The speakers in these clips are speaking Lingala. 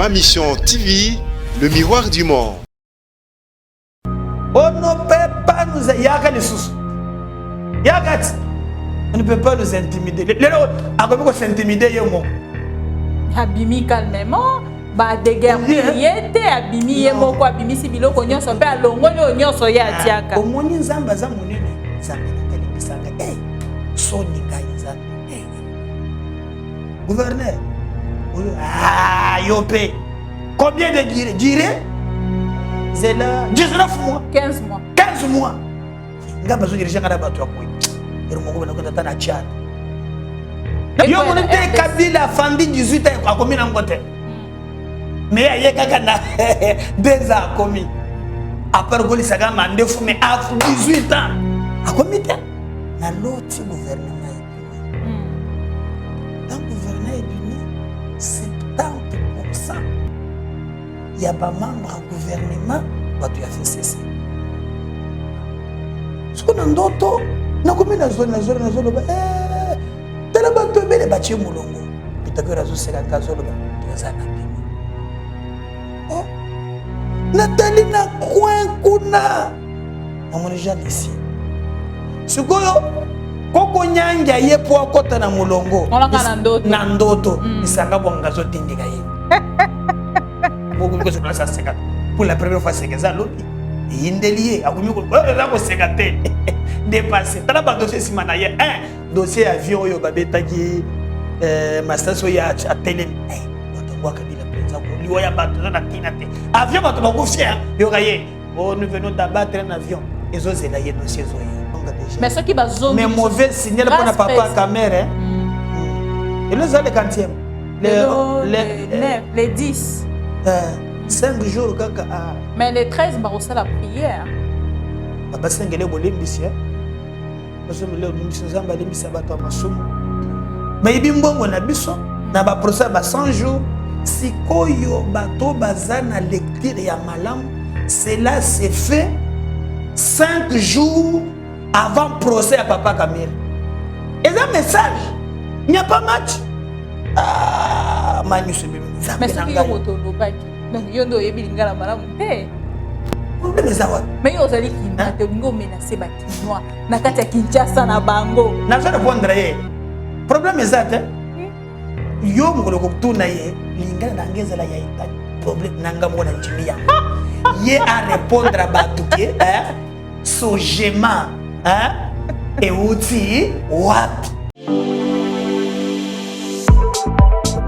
Mission TV, le miroir du monde. On ne peut pas nous... Yaga les sous. Yagat. On ne peut pas nous intimider. On s'intimider, yo. Abimi calmement. Ba de guerre yete abimi yemo ko abimi sibilo ko nyonso pe alongolo nyonso ya tiaka. Omoni nzamba za monene. Nzambe nakalimisanga. Soni kainza. Gouverneur. Ah, yopé. Combien de durée? C'est là 19 mois. 15 mois. 15 mois. Ngamba zo dirige ngada bato akoi. Ero mongo na kota na Tchad. Yo monete Kabila fandi 18 ans akomi na ngote. Mais il y a quelqu'un des ans commis. Après Goli Saga Mandefu, mais à 18 ans, à commis dans l'autre gouvernement épini. Dans le gouvernement épini, 70%. Il n'y a pas membre du gouvernement qui a fait cesser. Ce qu'on a d'autres, on a commis dans la zone, tellement de bébés, les bâtis moulongo. Puis tu as vu la zone, c'est la zone, tu as Nathalie na coin kuna on déjà ici sikoyo koko nyanga ye po akota na mulongo na ndoto isanga bonga zo tindika ye boko ko se place à 50 pour la première fois c'est que ça lobby indelié akomi ko za ko sekate dépasser tala ba dossier simana ye un dossier avion yo babetaki mastaso ya télé watangwa kabila président ko liwa bato na kinate avion bato ba kufia yo gaye nous venons d'abattre un avion et zo zela ye dossier zo ye mais ce qui va zone mais mauvais signal pour na papa caméra et les autres quantième les 10 5 jours kaka mais les 13 ba la prière baba sengele bolimbisi parce que le mission zamba limbisa bato masumu mais ibimbongo na biso na ba procès ba 100 jours sikoyo bato bazana lecture ya malam cela s'est fait 5 jours avant procès à papa Kamil et un message il n'y a pas match manu se bimi mais ce qui est motolo baki donc yondo yebilingala malam problème zawa mais yo zali ki na te ngo menacer ba kinwa na kati ya Kinshasa na bango na zo répondre ye problème ezate yo mukolo kokutuna ye lingana na ngezela ya itali problème nanga mona njimia ye a répondre à batuke sojema et outi wapi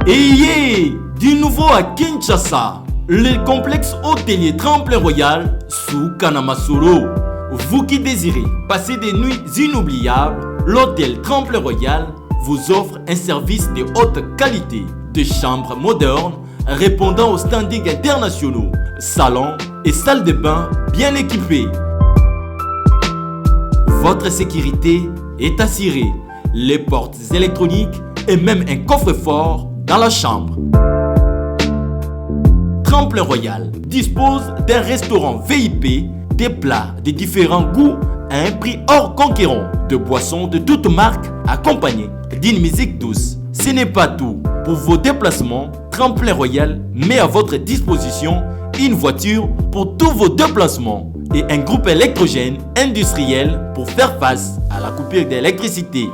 Ayez du nouveau à Kinshasa, le complexe hôtelier Tremplin Royal sous Kanamasolo. Vous qui désirez passer des nuits inoubliables, l'hôtel Tremplin Royal vous offre un service de haute qualité, de chambres modernes répondant aux standards internationaux, salons et salles de bain bien équipées. Votre sécurité est assurée, les portes électroniques et même un coffre-fort dans la chambre. Tremplin Royal dispose d'un restaurant VIP, des plats de différents goûts à un prix hors conquérant, de boissons de toutes marques accompagnées d'une musique douce. Ce n'est pas tout. Pour vos déplacements, Tremplin Royal met à votre disposition une voiture pour tous vos déplacements et un groupe électrogène industriel pour faire face à la coupure d'électricité.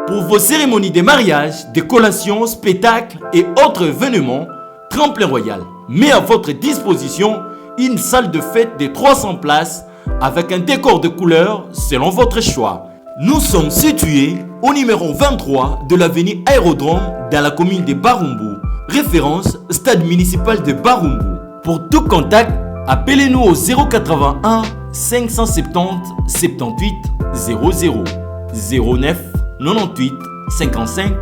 Pour vos cérémonies de mariage, de collations, spectacles et autres événements, Tremplin Royal met à votre disposition une salle de fête de 300 places avec un décor de couleurs selon votre choix. Nous sommes situés au numéro 23 de l'avenue Aérodrome dans la commune de Barumbu, référence stade municipal de Barumbu. Pour tout contact, appelez-nous au 081 570 78 00 09 98 55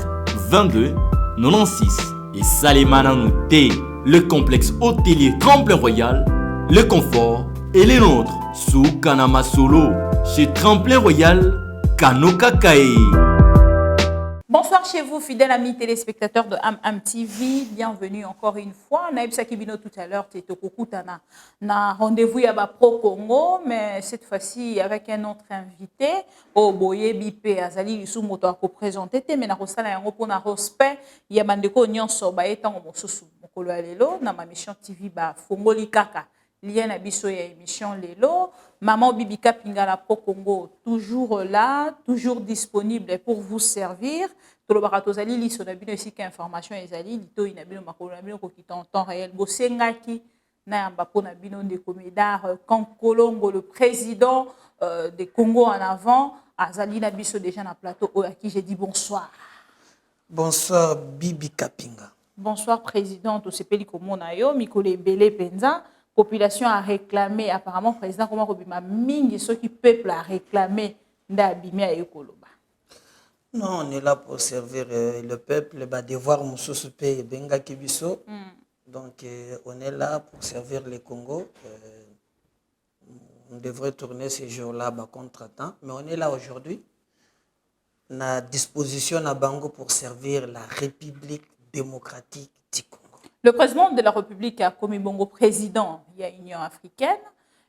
22 96 et Salimana Nouté, le complexe hôtelier Tremplin Royal, le confort et les nôtres sous Kanamasolo chez Tremplin Royal Kanoka Kae. Bonsoir chez vous, fidèles amis téléspectateurs de Am TV. Bienvenue encore une fois. Naïb Sakibino tout à l'heure, tu na rendez-vous à Pro Congo, mais cette fois-ci avec un autre invité. Au Boye Bipé, Azali Yusu Moto a présenté, mais na Rosala Yango pour na respect. Yamandeko Nyonso, Baetan Mosusu, Mokolo Alelo, na ma mission TV, Fongoli Kaka. Lien à biso ya émission Lelo. Maman Bibika Pingala Pro Congo, toujours là, toujours disponible pour vous servir. Tout le baratozali, li sonabino ici qu'information ezali, lito inabino makolabino ko qui en temps réel. Bosengaki na mbapo nabino de comédar quand Kolongo le président des Congo en avant, azali nabiso déjà na plateau à qui j'ai dit bonsoir. Bonsoir Bibika Pinga. Bonsoir président to sepeli komona yo mikole belé penza. Population a réclamé, apparemment, président, comment Robima Mingi, ceux qui peuple a réclamé d'Abimia et Koloba. Non, on est là pour servir le peuple, devoir Moussousoupe et Benga Kibiso. Donc, on est là pour servir le Congo. On devrait tourner ces jours-là contre-temps, mais on est là aujourd'hui. On a disposition à Bango pour servir la République démocratique du Congo. Le président de la République a commis bongo président il y a Union africaine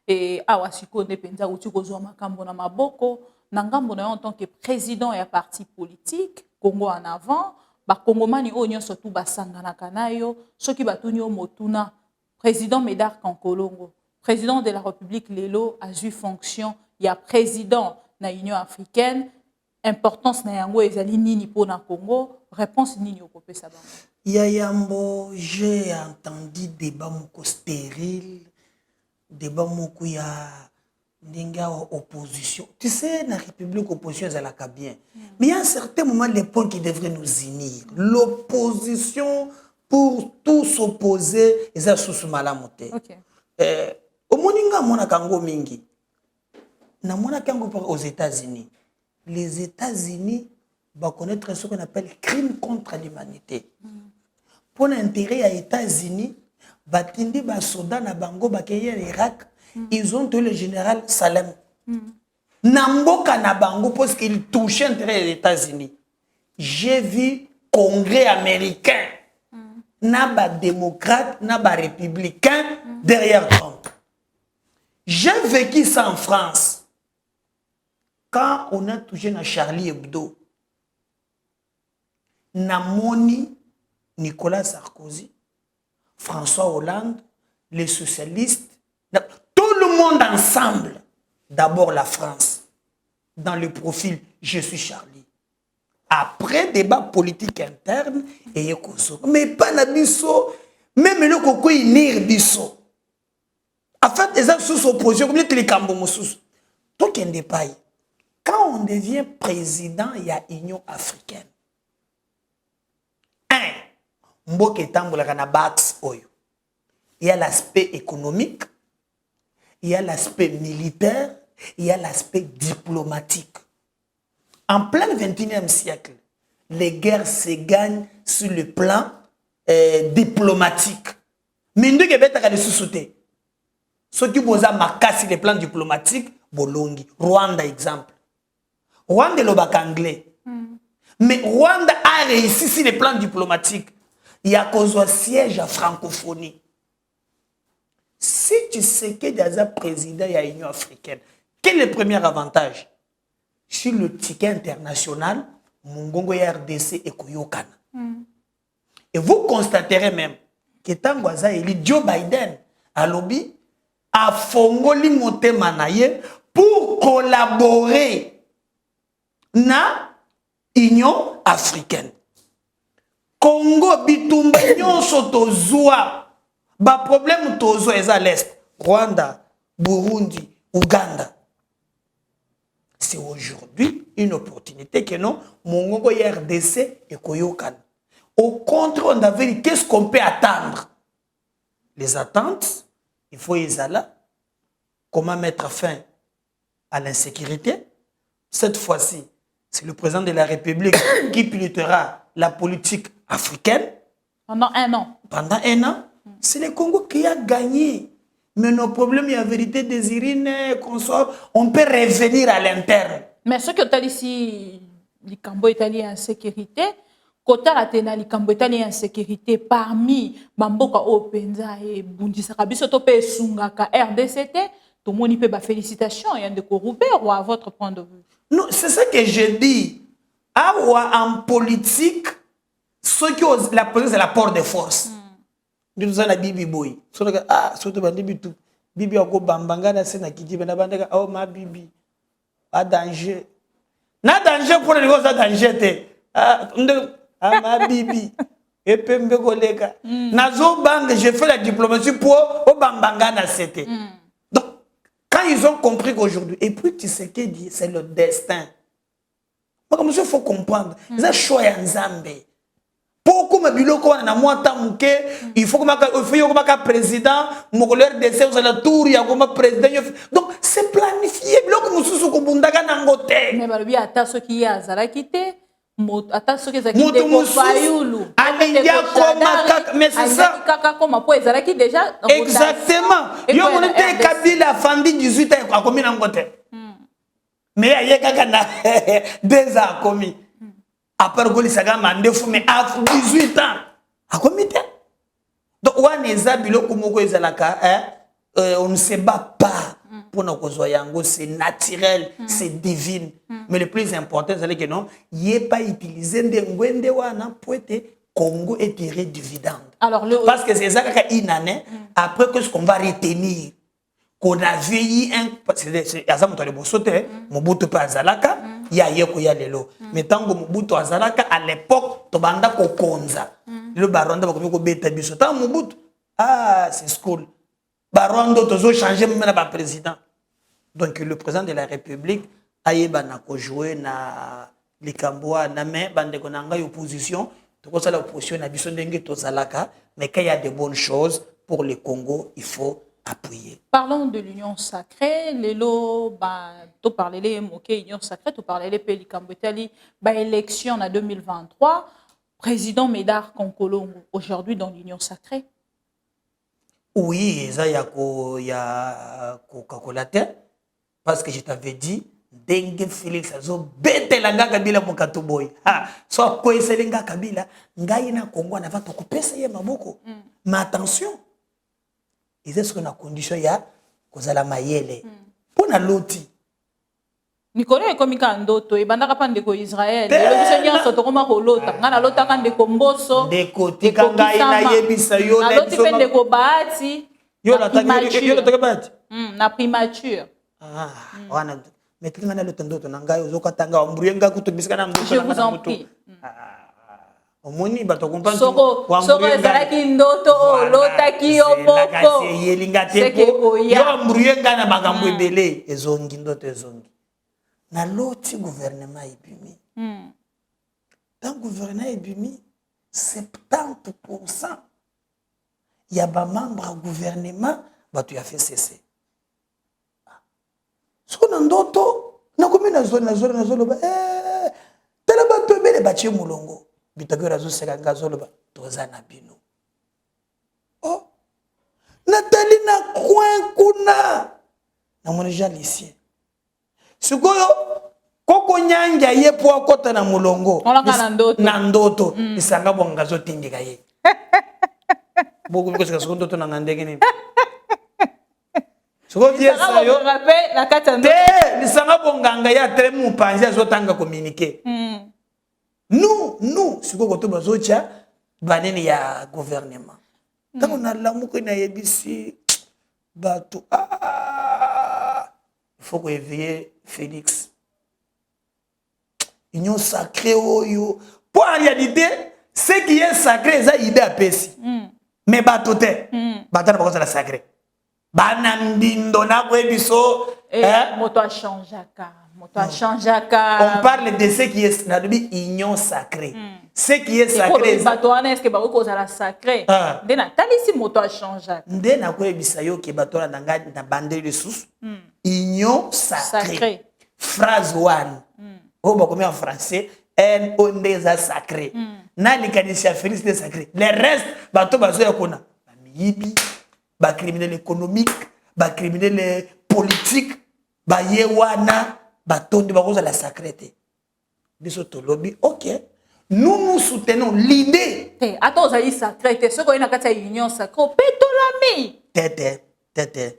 et awasiko ne penza utiko zo makambo na maboko nangambo na en tant que président et parti politique Congo en avant ba kongomani onyo surtout basangana kanayo soki batuni motuna président Médard Kankolongo président de la République lelo a eu fonction il y a président na Union africaine importance na yango ezali nini pona Congo réponse nini okopesa bango. Yayambo, j'ai entendu débat moko stérile, débat moko ya n'inga opposition. Tu sais, la République opposition elle a bien. Mais il y a un certain moment les points qui devraient nous unir. L'opposition pour tout s'opposer, ils ont sous malamoté. Au moninga mona kango mingi. Na mona kango aux États-Unis. Les États-Unis va connaître ce qu'on appelle crime contre l'humanité. Pour l'intérêt à États-Unis, batindi ba soda na bango bakeye l'Irak, ils ont tué le général Salem. Namboka na bango parce qu'il touchait l'intérêt des États-Unis. J'ai vu Congrès américain, na ba démocrate, na ba républicain derrière Trump. J'ai vécu ça en France. Quand on a touché na Charlie Hebdo, Namoni, Nicolas Sarkozy, François Hollande, les socialistes, tout le monde ensemble. D'abord la France, dans le profil « Je suis Charlie ». Après, débat politique interne, et Yekoso. Mais pas na biso, même le Koko inir biso. En fait, les gens sous opposition, comme les Kambomos sous. Tout qui est pas. Quand on devient président, il y a Union africaine. Il y a l'aspect économique, il y a l'aspect militaire, il y a l'aspect diplomatique. En plein 21e siècle, les guerres se gagnent sur le plan diplomatique. Mais nous devons sous-sauter. Ce qui vous a sur le plan diplomatique, Bolongi, Rwanda exemple. Rwanda est le anglais. Mais Rwanda a réussi sur le plan diplomatique. Il y a un siège à francophonie. Si tu sais que tu es président de l'Union africaine, quel est le premier avantage? Sur le ticket international, Mongongo RDC et Koyokana. Et vous constaterez même que Tangoaza et Joe Biden à lobby a fongoli moté manaye pour collaborer na Union africaine. Congo bitumba nyonso tozwa ba problème tozwa eza l'est Rwanda, Burundi, Ouganda. C'est aujourd'hui une opportunité que non Mongongo RDC et Koyokan. Au contraire, on avait dit qu'est-ce qu'on peut attendre? Les attentes, il faut y aller. Comment mettre fin à l'insécurité? Cette fois-ci, c'est le président de la République qui pilotera la politique africaine. Pendant un an. Pendant un an. C'est le Congo qui a gagné. Mais nos problèmes, il y a vérité des Irines, qu'on soit, on peut revenir à l'interne. Mais ce que tu as dit ici, likambo etali insécurité kota la tena likambo etali insécurité parmi bamboka openza et bundisaka biso to pe sungaka RDCT tout moni pe ba félicitations et de Robert ou à votre point de vue. Non, c'est ça que je dis. En politique, ceux qui ont la politique c'est la porte de force. Nous avons la Bibi boy. Surtout Bibi tout. Bibi a go bambanga na sena kiti bena bandaka oh ma Bibi. Pas danger. Na danger pour les gosses danger te. Ma Bibi. Et pembe koleka. Nazo bang, j'ai fait la diplomatie pour au bambanga na sete. Donc quand ils ont compris qu'aujourd'hui et puis tu sais que dit c'est le destin. Comme il faut comprendre, ils ont choisi en Zambie. Pourquoi ma biloko na mwata muke, il faut que ma président, mon colère de ces à la tour, il y a comme président. Donc c'est planifié. Biloko mususu ko bundaga na ngote. Mais balobi ata soki ya zala kité, ata soki za kité ko fayulu. Alindia koma mais c'est ça. Kaka koma po ezala ki déjà. Exactement. Yo monete Kabila Fandi 18 ans a commis na ngote. Mais il y a quelqu'un deux ans commis. Après Goli Saga Mandefou, mais à 18 ans. A commis. Donc, on est zabilo kumoko ezalaka, on ne se bat pas pour nos yango, c'est naturel, c'est divine. Mais le plus important, c'est que non, il n'y a pas utilisé de ngwende wana pour être Congo et tirer dividende. Alors, parce que c'est ça une année, après qu'est-ce qu'on va retenir? Qu'on a vieilli un c'est Azamoto le Bosote Mobutu pa Azalaka ya yeko ya lelo mais tango Mobutu Azalaka à l'époque to banda ko konza le baronda ba ko beta biso tant Mobutu c'est school barondo tozo changer même na ba président donc le président de la République ayeba na ko jouer na likamboa na mais bande ko nanga opposition to ko sala opposition na biso ndenge to Zalaka mais quand il y a de bonnes choses pour le Congo il faut appuyer. Parlons de l'union sacrée. Lelo, tu parlais de l'union sacrée, tu parlais de Pélicambetali, élection en 2023. Président Médard Konkolongo, aujourd'hui dans l'union sacrée. Oui, il y a Coca-Cola, parce que je t'avais dit, Dengue Félix Azo, bête la Kabila Mokatoboy. Soit quoi c'est l'enga Kabila, Ngaïna Congo, on va te couper ça, Maboko. Mais attention. Et c'est ce qu'on a condition ya kozala mayele pona loti Nikolo ekomika ndoto ebandaka pande ko Israël le biso nyonso tokoma ko lota ngana lota kande ko mboso ndeko tika ngai na yebisa yo na loti pende ko bahati yo la bahati na primature wana metika ngana lota ndoto na ngai ozokatanga ombrienga kutubisika na ndoto je vous en prie omoni bato comprendre soko ezalaki ndoto lotaki yo moko yelinga te po yo mbruyenga na makambo ebele ezongi ndoto ezongi na loti gouvernement ebimi dans gouvernement ebimi 70% ya ba membre ya gouvernement bato ya fait cesser soko na ndoto nakomi na zolo ba tala bato ebele batie mulongo bitagora zo sekanga zoloba toza na bino oh Nathalie na coin kuna na mona jalisi sikoyo koko nyanja ye po akota na mulongo na ndoto isanga bonga zo tindika ye bogo biko sika ndoto na ngandege ni sikoyo yesa yo la kata ndoto isanga bonga ya tremu panzi azotanga communiquer Nous, c'est quoi que tu as banani ya gouvernement. Tant on a l'amour qu'on a ici, bateau. Il faut qu'on éveille Félix. Union sacrée, yo. Pour en réalité, ce qui est sacré, c'est l'idée à Pessi. Mais bateau, bateau n'a pas la sacré. Banambindo na kwebiso. Moto a changé on parle de ce qui est union sacrée. Ce qui est sacré. Est-ce que vous avez sacré? Si moto a changé. Ndena ko ebisayo ke batola na bande de sous. Union sacrée. Phrase 1. On va comme en français, N O N D sacré. Na likanisia Félix de sacré. Le reste bato bazo ya kona. Ba miyibi, ba criminel économique, ba criminel politique, ba yewana batonde bakoza la sacré te. biso lobby, ok. Nous soutenons l'idée. Attends, ça y est, sacré. Ce qu'on a fait union sacrée, pétolami. Tete.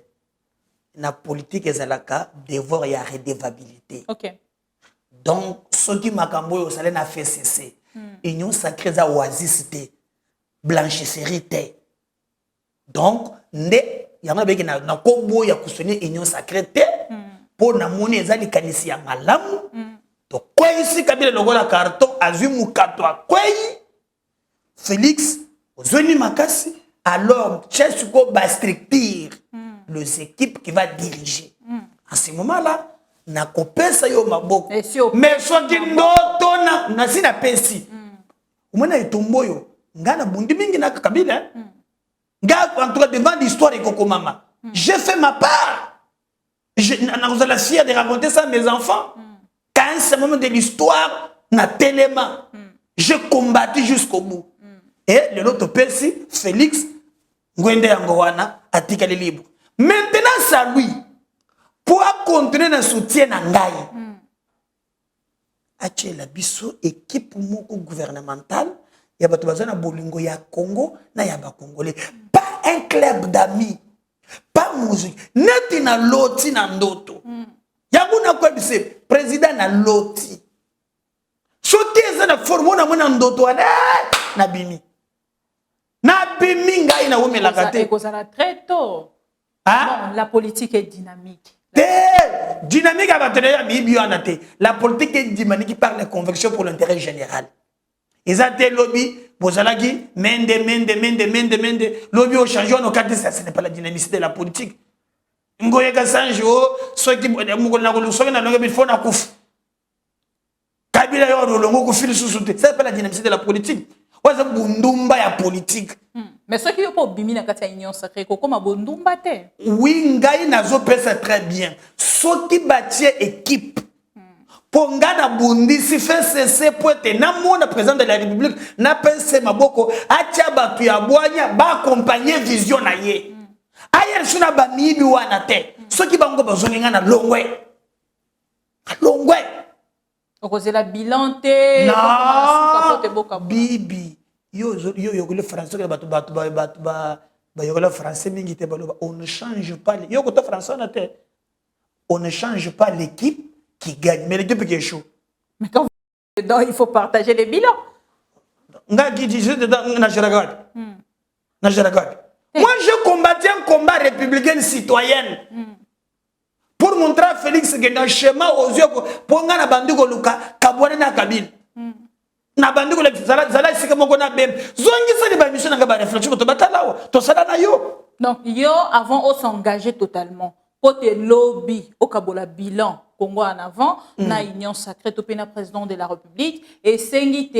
La politique est la devoir y a redevabilité. Ok. Donc, ce qui m'a camboy au salaire n'a fait cesser. Union sacrée za oisisité, blanchisserie. Donc, yanga beki na kombo ya kusonye union sacrée pour na moni ezali kanisi ya malamu. To quoi ici kabila logola carton azui mukato akwei Félix ozoni makasi alors Chesuko va strictir les équipes qui va diriger. À ce moment-là, na kopesa yo maboko. Mais soki ndoto na sina pesi. Umona etombo yo ngana bundi mingi na kabila. Nga en tout cas devant l'histoire et Coco Mama. J'ai fait ma part. Je la fière de raconter ça à mes enfants. Quand c'est le moment de l'histoire, na tellement. J'ai combattu jusqu'au bout. Et le autre Percy, Félix, Ngwende Yangowana, Atikali libre. Maintenant, ça lui, pour continuer le soutien à Ngaï, Ache la biso équipe moko gouvernementale, il y a batubazana bolingo ya Congo, na ya ba Congolais. Pas un club d'amis, pas musique. Neti na loti na ndoto. Yabuna kwa bise président na loti. Soki eza na formo na mona ndoto na bimi. Na bimi ngai na womela kate. Ekozala très tôt. Ah? Bon, la politique est dynamique. Dynamique à battre bibi anate. La politique est dynamique par les convictions pour l'intérêt général. Ils ont des lobbies, bozalaki, mende. Lobby au changement, nos cartes, ça ce n'est pas la dynamicité de la politique. Ngoyeka sanjo, ceux qui mugona ko soki na longa bifona kufu. Kabila yo longo ko fili susute. C'est pas la dynamicité de la politique. Waza bundumba ya politique. Mais ceux qui ont pas bimi na kati ya union sacrée ko koma bundumba te. Oui, ngai nazo pesa très bien. Ceux qui bâtit équipe. Ponga na bundi si fait cesser poete na mona président de la République na pense maboko atia batu ya boanya ba accompagner vision na ye. Ayer suna ba mibi wana te. Soki bango bazonga na longwe. Longwe. Okozela bilan te. Non. Bibi. Yo le français ba yo le français mingi te baloba on ne change pas yo ko to français na te. On ne change pas l'équipe qui gagne, mais l'équipe qui échoue. Mais quand vous êtes dedans, il faut partager les bilans. Moi, je combattais un combat républicain citoyen pour montrer à Félix que dans le schéma aux yeux, pour nga na banduko luka, kabwane na kabine. Na banduko le zala sika moko na bem. Zongi sa ba mission nga ba réflexion to batalawa, to sala na yo. Donc yo avant on s'engager totalement. Côté lobby, au Kabola bilan, Congo en avant, na union sacrée, topena président de la République, et Sengite,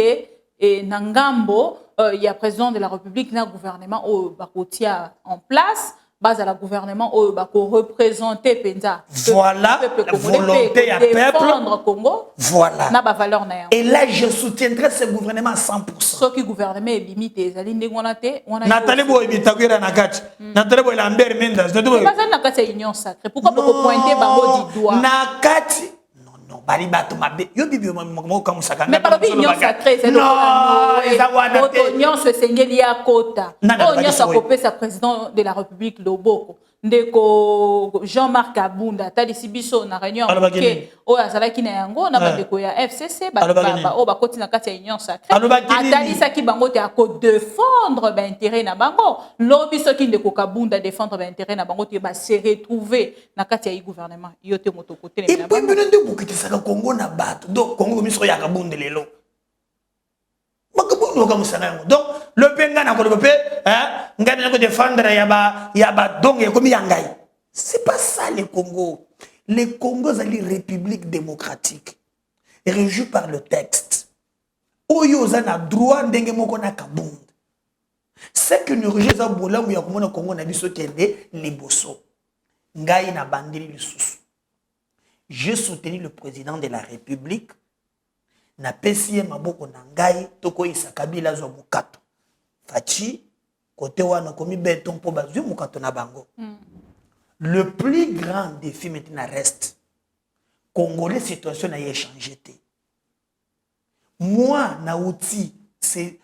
et Nangambo, il y a président de la République, na gouvernement au Bakotia en place, base à la gouvernement au Bako représenté Penda. Voilà, la volonté à peuple. Congo. Voilà. Na ba valeur na. Et là, je soutiendrai ce gouvernement à 100%. Ce qui gouvernement est limité, zali ndengwanate, on a Nathalie Boy bitakwira na kati. Nathalie Boy Lambert Mendas. Pas na kati union sacrée. Pourquoi pas pointer bango du doigt? Na kati. Non, bali bato mabe. Yo bibi mo kamusaka. Mais pas union sacrée, c'est non, ezawada te. Union se sengeli ya kota. Union sa kopé sa président de la République Loboko. Ndeko Jean-Marc Abunda tali sibiso na réunion ke o azalaki na yango na bandeko ya FCC ba o ba koti na kati ya union sacrée atali saki bango te ako défendre ba intérêt na bango lobi soki ndeko Kabunda défendre ba intérêt na bango te ba se retrouver na kati ya gouvernement yote moto côté na bango et puis ndeko bukiti saka Congo na bato donc Congo miso ya Kabunda lelo donc le penga na ko ngana ko défendre yaba donc comme yangai c'est pas ça le Congo. Le Congo c'est une république démocratique régie par le texte oyo za na droit ndenge moko na Kabunda c'est que nous rejet za bolangu ya komona Congo na biso tende liboso ngai na bandeli lisusu j'ai soutenu le président de la République na pesi maboko na ngai toko isa Kabila zo mukato fachi côté wana komi beton po bazui mukato na bango. Le plus grand défi maintenant reste Congolais situation n'a changé. moi na outil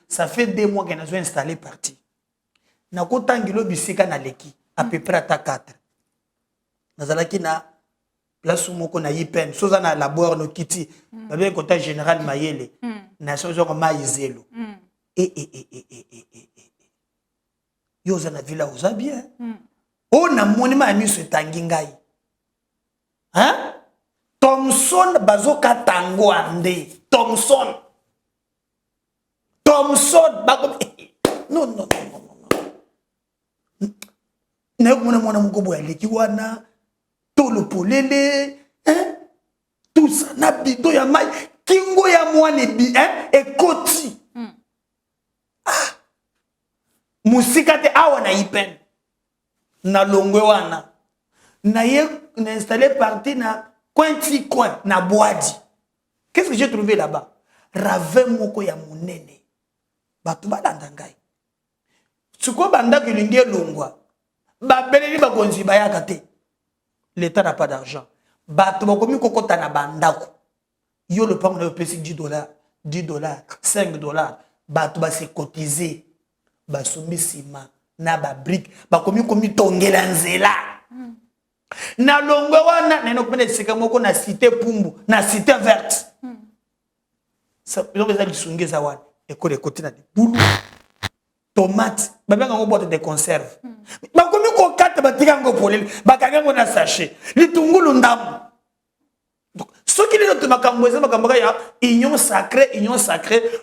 ça fait 2 mois que nous avons installé parti na kotangilo bisika na leki à peu près à 4 nazalaki na place moko na yipen soza na laboire no kiti babe kota général Mayele na sozo ko maizelo yo za na villa oza bien o na monima ami se tangi ngai hein Thomson bazoka tango ande Thomson bako non na ko mona moko ya leki wana to le polele hein tout ça na bido ya mai kingo ya mwana bi hein ekoti musika te awa na ipen na longwe wana na ye na installé parti na coin na boadi. Qu'est-ce que j'ai trouvé là-bas? Rave moko ya monene batu balanda ngai suko banda kilinge longwa babeleli bakonzi bayaka te. L'État n'a pas d'argent. Batu bakomi kokota na bandako yo le pango na pesi $10 $5 batu ba se cotiser basombi sima na ba brique bakomi komi tongela nzela na longwe wana neno kupenda sika moko na cité Pumbu na cité verte ça donc les lisungeza wana ekole côté na boulou tomate babanga ngo boîte de conserve bakomi ko kata batika ngo polele bakanga ngo na sachet litungulu ndamu donc ce qui est notre makambo ya union sacrée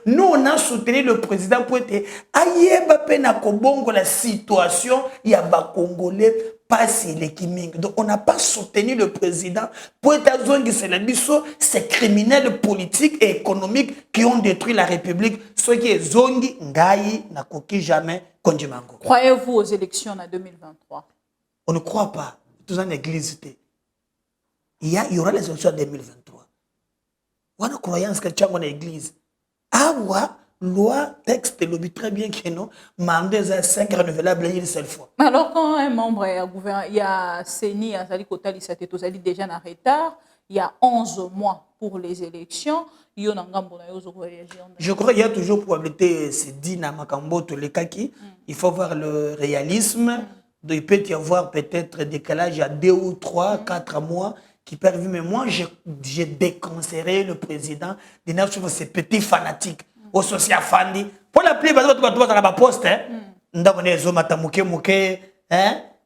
nous on a soutenu le président pour être ayeba pena kobongo la situation ya ba congolais passe les kiming. Donc on n'a pas soutenu le président pour être zongi c'est la biso ces criminels politiques et économiques qui ont détruit la République ceux qui est zongi ngai na koki jamais kondimango. Croyez-vous aux élections en 2023? On ne croit pas. Tout en église il y aura les élections en 2023. On a croyance que tu as une église. Ah ouais, loi, texte, lobby très bien que non, mandat 5 renouvelables une seule fois. Alors quand un membre il y a Seni, Azali Kotali Satetozali déjà en retard, il y a 11 mois pour les élections, je crois qu'il y a toujours probabilité, c'est dit dans Makambo, tous les cas qui, il faut voir le réalisme, il peut y avoir peut-être décalage à 2 ou 3, 4 mois, qui peuvent vivre. Mais moi, j'ai déconseillé le président de suivre ces petits fanatiques au social fandi. Pour la plupart, tu vas la poste, hein?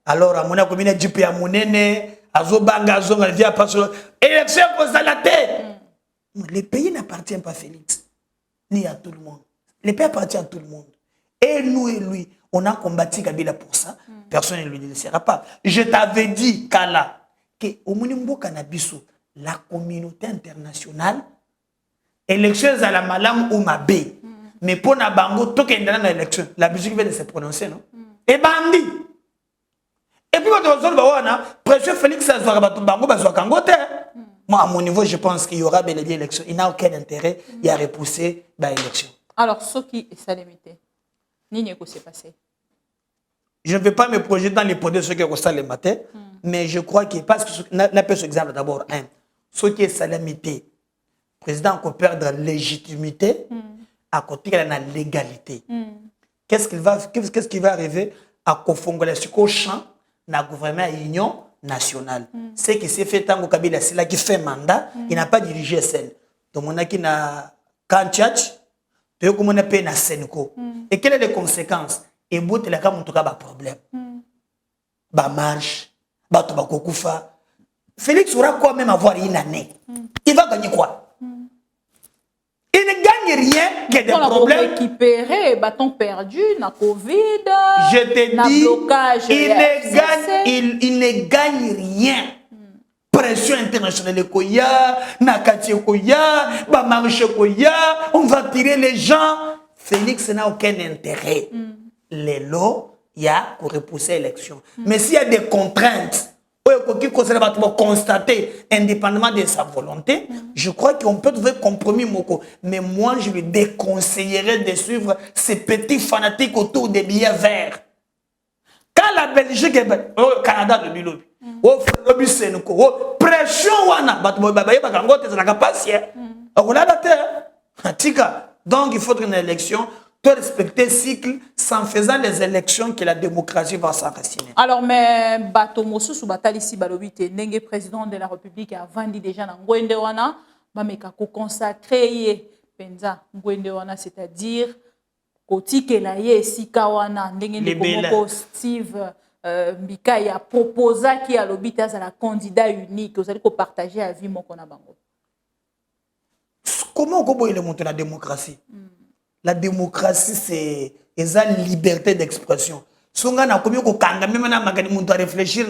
Alors, à mon avis, il y a monene, azobanga, via passer. Élection pour Zalaté. Le pays n'appartient pas à Félix, ni à tout le monde. Le pays appartient à tout le monde. Et nous et lui, on a combattu Kabila pour ça. Personne ne lui laissera pas. Je t'avais dit, Kala, que au Munimbo Kanabiso, la communauté internationale, élection à la malam ou ma B. Mais pour na bango, tout qui est dans l'élection, la musique vient de se prononcer, non? Et bandi. Et puis, quand on a pression Félix, ça se voit bango, ça se voit. Moi, à mon niveau, je pense qu'il y aura bel et bien élection. Il n'a aucun intérêt, il a repoussé l'élection. Alors, ce qui est limité, ni quoi s'est passé? Je ne vais pas me projeter dans les poder ceux qui restent le matin, mais je crois que, parce que, n'a pas ce exemple d'abord, ce qui est salamité, le président peut perdre légitimité à côté de la légalité. Qu'est-ce qui va arriver à Kofongola au champ de la gouvernement union nationale? Ce qui s'est fait tant au Kabila, c'est là qui fait mandat, il n'a pas dirigé celle. Donc on a qui na Kanchach, de comment on a payé na Senko. Et quelles sont les conséquences? Et bout de la cam en tout cas ba problème. Ba marche, ba to ba kokufa. Félix aura quoi même avoir une année. Il va gagner quoi? Il ne gagne rien que des problèmes. Récupérer, bâton perdu, na Covid, je te na dis, blocage, il ne gagne rien. Pression internationale koya, na quartier koya, ba marché koya, on va tirer les gens. Félix n'a aucun intérêt. Les lois, il y a pour repousser l'élection. Mais s'il y a des contraintes, qui vont constater indépendamment de sa volonté, je crois qu'on peut trouver compromis. Mais moi, je lui déconseillerais de suivre ces petits fanatiques autour des billets verts. Quand la Belgique est au Canada de Bilobi, au pression, Tika. Donc, il faudrait une élection, de respecter le cycle, sans faisant les élections que la démocratie va s'enraciner. Alors, mais Bato Mosusu Batalisi Balobite, Nenge président de la République, a vendu déjà dans Ngwendewana, Bameka ko consacré Penza Ngwendewana, c'est-à-dire Kotike la ye Sikawana, Nenge Steve Mbika a proposé qui a l'obité à la candidat unique, vous allez partager à vie mon konabango. Comment on peut monter la démocratie? La démocratie, c'est la liberté d'expression. Si on a combien de réfléchir,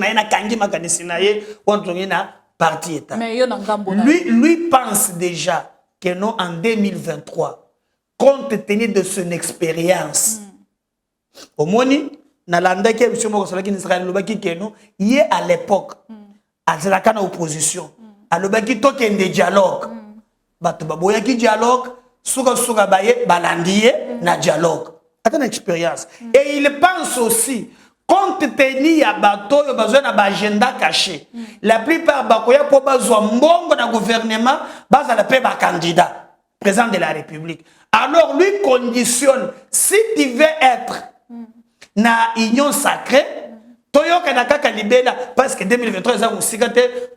lui pense déjà que non, en 2023, compte tenu de son expérience, au moni, na landa ke monsieur moko solaki Israël lobaki ke non, yé à l'époque, à la opposition, à lobaki to kende dialogue, bato baboya ki dialogue, suka baye balandiye na dialogue. Attends expérience. Et il pense aussi, compte tenu ya bato yo besoin na agenda caché. La plupart bakoya po bazwa mbongo na gouvernement, baza la paix ba candidat président de la République. Alors lui conditionne, si tu veux être na union sacrée, Toyoka na kaka libela parce que 2023 ça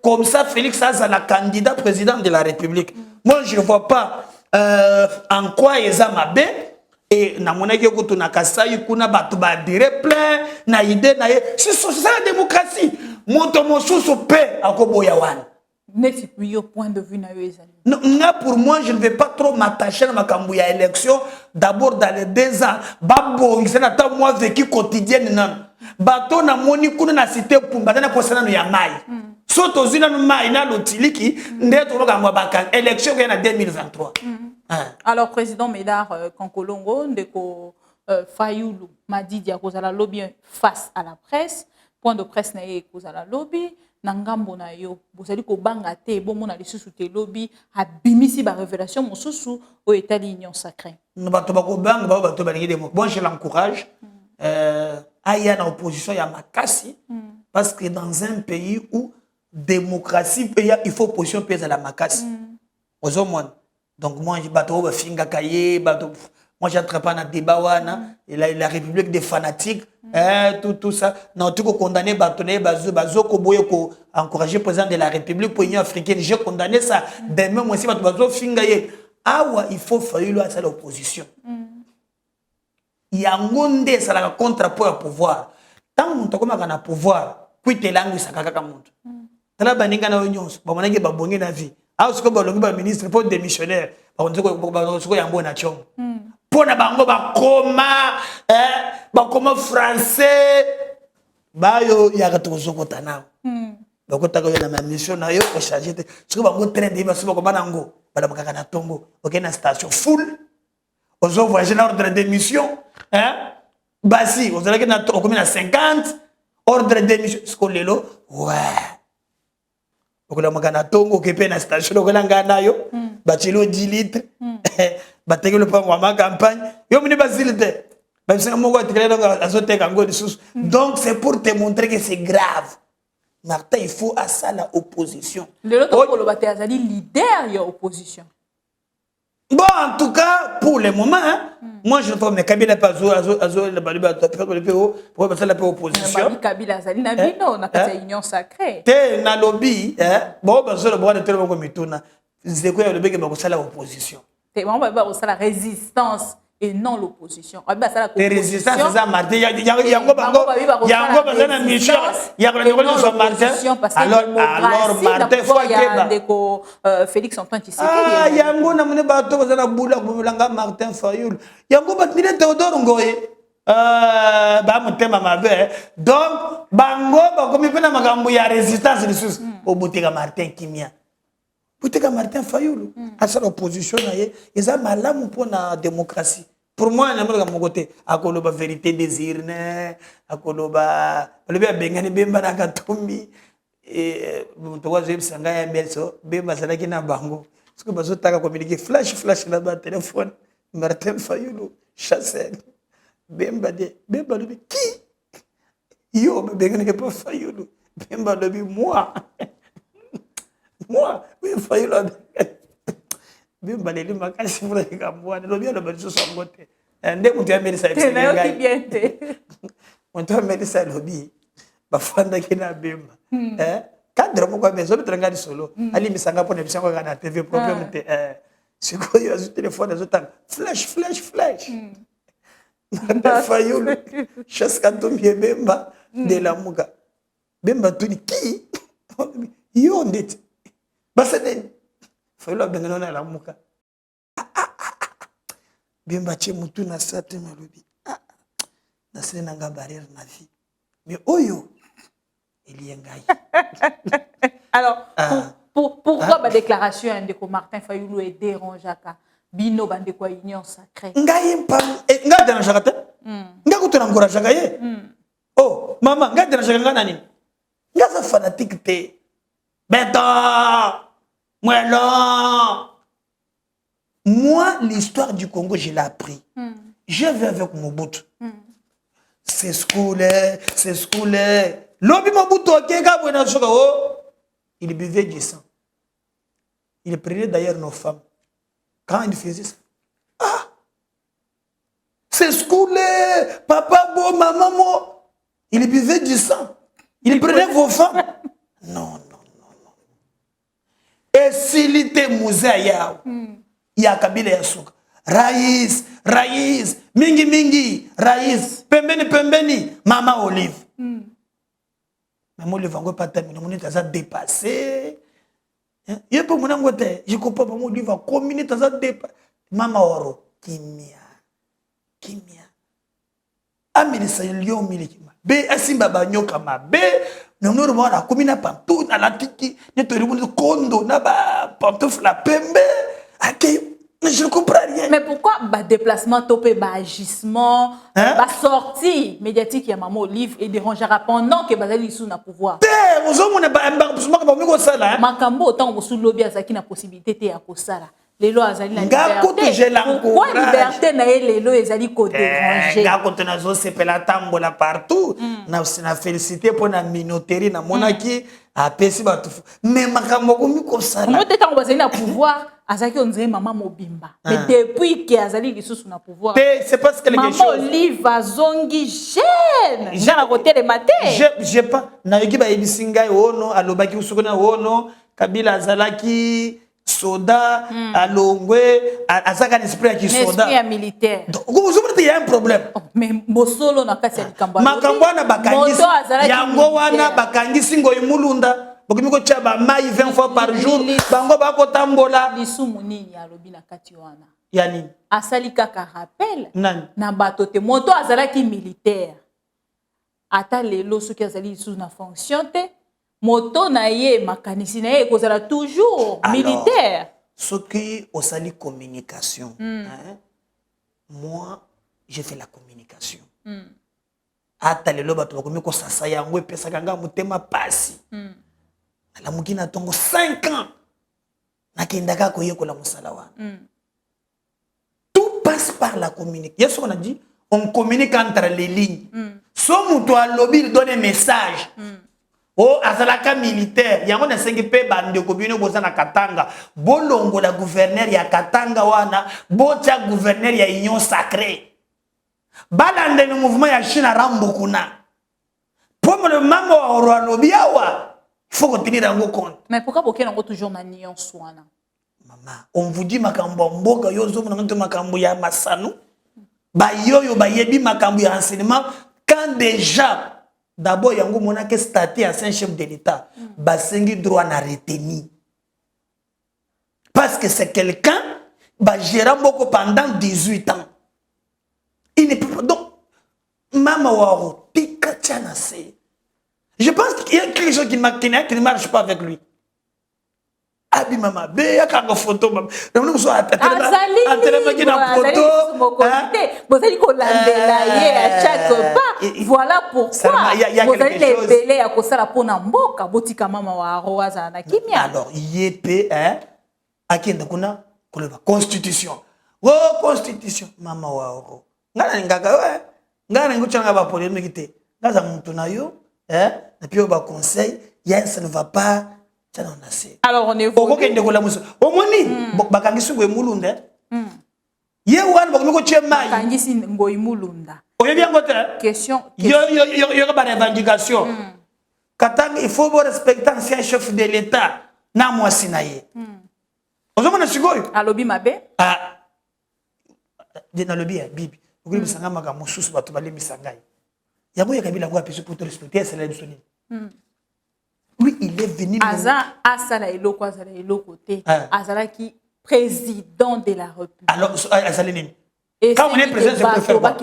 comme ça Félix a la candidat président de la République. Moi je ne vois pas en quoi ils ont mabé et na monaki ko na kasai kuna batu ba dire plein na idée na c'est ça la démocratie. Moto mosusu pe akoboya wana. N'est-ce plus au point de vue na ezali. Non, pour moi, je ne vais pas trop m'attacher à ma cambouille à élection. D'abord, dans les 2 ans, Babo, il s'en attend moi vécu quotidienne. Non. Bato na moni kuna na cité pour batana pour ça ya mai. Soto zina no mai na lotiliki ndeto loka mwa baka élection en 2023. Alors président Médard Kankolongo ndeko Fayoulou m'a dit dia kozala lobby face à la presse, point de presse na ye kozala lobby. Nangambo na yo bozali ko banga te bomona lisusu te lobby abimisi ba révélation mosusu au état d'union sacrée. Bato bako banga bato balingi demo. Bon je l'encourage. Aya na opposition ya makasi parce que dans un pays où démocratie il faut opposition pèse à la makasi. Ozomon. Donc moi je bato ba finga kaye bato moi j'entre pas dans débat wana et la République des fanatiques. Tout ça. Non, tu peux condamner Batoné, Bazo, Koboye, ko encourager le président de la République pour l'Union africaine. J'ai condamné ça. Demain, moi aussi, Bazo Fingaye. Ah ouais, il faut faire l'opposition. Il y a un monde qui est contre le pouvoir. Tant que tu as un pouvoir, tu es langue, ça a un monde. Tu as un union, tu as un bon vie. Ah, tu as un ministre, tu as un démissionnaire, tu as un bon nation. Pour na bango ba koma français ba yo ya katozo kotana ba kotaka yo na mission na yo ko charger te siko bango train de ba suba ko banango ba makaka na tongo OK na station full ozo voyager na ordre de mission ba si ozo la na ko na 50 ordre de mission siko lelo ouais okola makana tongo ke pe na station okola ngana yo ba chilo 10 litres le campagne. Donc c'est pour te montrer que c'est grave. Martin, il faut à ça l'opposition. Le leader de l'opposition. Bon, en tout cas, pour le moment, moi je ne vois pas Kabila pas pour passer la opposition. Kabila Azali na bino na kati union sacrée. Te na lobby, bon ben le droit de te le metuna. C'est quoi le bec ba ko sala opposition. C'est vraiment la résistance et non l'opposition. La résistance, c'est ça, Martin. Il y a mission. Il y a alors Martin, il faut Félix Antoine Tshisekedi. Ah, il y a un bon amené bateau, vous avez boula, vous l'avez Martin Fayoul. Il y a un bon bâtiment Théodore Ngoye. Donc, Bango, comme il peut y avoir résistance, au Boutega Martin Kimia. Boutega Martin Fayoulou, à sa opposition, ils ont mal pour la démocratie. Pour moi, je suis côté. À la vérité désir, à la bengani bemba na katumbi. Et toi, j'ai sanga ya belso, bemba salaki na bango. Parce que bazo taka communiquer flash là-bas téléphone. Martin Fayoulou, chasseur. Bemba le qui? Yo, bengani pas Fayoulou. Bemba le moi. Moi, oui, Fayoulou. Bimba leli makasi mula nikamwana lobi aloba lisusu yango te nde mutu amelisa nayoki bien te mutu amelisa lobi bafandaki na Bemba cadre moko amezo bitanga lisolo alimisanga mpona emission kaka na TV problème te sikoyo azu telefone azotanga flash nande Fayulu chasse katumbi Bemba de la muka Bemba tuni ki yo ndeti baseneni Fayulu abengana na la muka Bemba che mutu na sate malobi na sene nanga barrière na vie mais oyo eliengai. Alors pourquoi ma déclaration de Martin Fayulu est dérangeaka bino bande kwa union sacrée ngai mpam ngai dérangeaka te ngai kutona encourageaka ye oh mama ngai dérangeaka ngai nani ngai sa fanatique te beto mwelo. Moi, l'histoire du Congo, je l'ai appris. Je vais avec Mobutu. C'est scolaire. L'homme Mobutu, il buvait du sang. Il prenait d'ailleurs nos femmes. Quand il faisait ça, c'est scolaire. Papa, beau, maman, moi. Il buvait du sang. Il prenait vos femmes. Non. Et s'il était Mouzaïa, il y a Kabila Yasuka. Raïs, mingi, Raïs, pembeni, Maman Olive. Maman Olive, on ne va pas terminer, on est dépassé. Je comprends pas, Maman Olive va combiner, tu as dépassé. Maman Oro, Kimia. Amilisa Lyon Milikima. B, Asimba Banyoka, ma B. Nous avons la commune pantoufle, à la tiki, nous avons condo, pantoufle, la pembe. Je ne comprends rien. Mais pourquoi déplacement, topé, agissement, sortie médiatique ya Maman Olive et dérangera pendant que Bazali sous na pouvoir? Makambo autant vous sous lobby azaki na possibilité te ya kosala. Les lois azali na liberté. Pourquoi liberté na les lois ezali ko déranger? Quand on a se pela tambola partout, na félicité pour na minoterie na monaki a pesi ba tout. Mais makambo komi kosala. Comment te tant bazali na pouvoir? Azaki on dirait maman Mobimba. Mais depuis que azali lisusu na pouvoir. C'est parce que quelque chose. Maman Olive azongi jeune. J'ai na côté de maté. J'ai pas na yoki ba ebisinga ono alobaki usukona ono Kabila azalaki soda alongwe azaka esprit ya soda. Esprit militaire. Donc vous il y a un problème. Mais mosolo na kati ya likamba. Makambo na bakangisi. Yango wana bakangisi ngoyi mulunda. Bokimiko chaba mai 20 fois par jour. Bango bako tambola. Lisumu nini alobi na kati wana? Yani. Asali kaka rappel. Nani? Na bato te moto azalaki militaire. Ata lelo soki azali sous na fonction te. Moto na ye makanisi na ye kozala toujours militaire. Ce qui osali communication. Moi, je fais la communication. Ata lelo bato bakomiko sasa yango epesaka nga mutema pasi. La mukina tongo 5 ans. Nakendaka koyekola musala wana. Tout passe par la communication. Yes, on a dit, on communique entre les lignes. So muto alobi il donne un message. Oh, azalaka militaire. Yango na sengi pe bande ko bino boza na Katanga. Bolongo la gouverneur ya Katanga wana, bocha gouverneur ya Union Sacrée. Balande le mouvement ya China Rambokuna. Pour le maman wa alobi awa. Il faut tenir en compte. Mais pourquoi vous avez toujours na nion soana? Maman, on vous dit makambo mboka yozo mnanto makambo ya masanu. Ba yoyo ba yebi makambo ya enseignement quand déjà d'abord yango monake statut ancien chef de l'État, ba sengi droit na retenir. Parce que c'est quelqu'un ba gérant beaucoup pendant 18 ans. Il ne peut pas donc maman waro tika chana se. Je pense qu'il y a quelque chose qui ne marche pas avec lui. Abi mama, be ya kanga photo mama. Nous sommes à Bozali ko landela ye à chaque pas. Voilà pourquoi bozali les belé ya kosala pona mboka botika mama wa roaza na kimia. Alors yépé akenda kuna koleba constitution. Oh constitution mama wa oro. Ngana ngaka ngana nguchanga ba polémique te. Ngaza muntu na yo et puis au conseil, ça ne va pas ça on a assez. Alors on évolue. Oko kende kola muso. Omoni bakangisi ngo mulunda. Ye wan bako ko chema. Bakangisi ngo mulunda. Oye bien ngote. Question. Yo ba revendication. Katang il faut respecter ancien chef de l'état na moi sinaye. Ozomona sikoyo. Alobi mabe? Ah. Dina lobi ya bibi. Okuli bisanga maka mususu bato bale bisangai. Yango ya kabila kwa peso pour te respecter c'est la bisoni. Lui il est venu Aza asala eloko azala eloko te. Azala qui président de la République. Alors azala nini? Et quand on est président je peux faire quoi?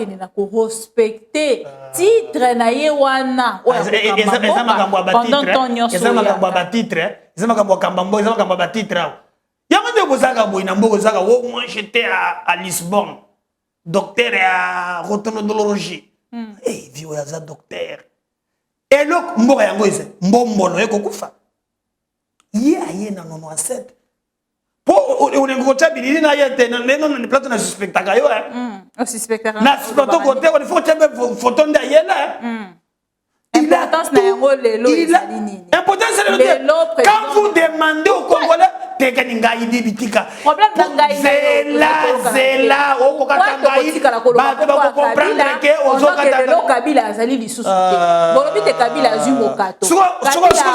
Respecter titre na ye wana pendant ton nyonso eza makambo ba titre eza makambo kambambo eza makambo ba titre yango nde bozaka boy na mboko zaka wo moi j'étais à Lisbonne docteur à rhodontologie eh vio ya za docteur elok mboka yango eza mbombolo ekokufa ye na 97 on est gocha bilili na yete na leno na plateau na suspectaka yo on suspectaka na suspecto côté on faut que photo nda yela importance na yango lelo ezali nini importance lelo quand vous demandez au Congolais tekani ngai bibitika problème na ngai zela o ko katanga ba ba comprendre que ozokata lelo Kabila azali lisusu te bolobi te Kabila azui mokato so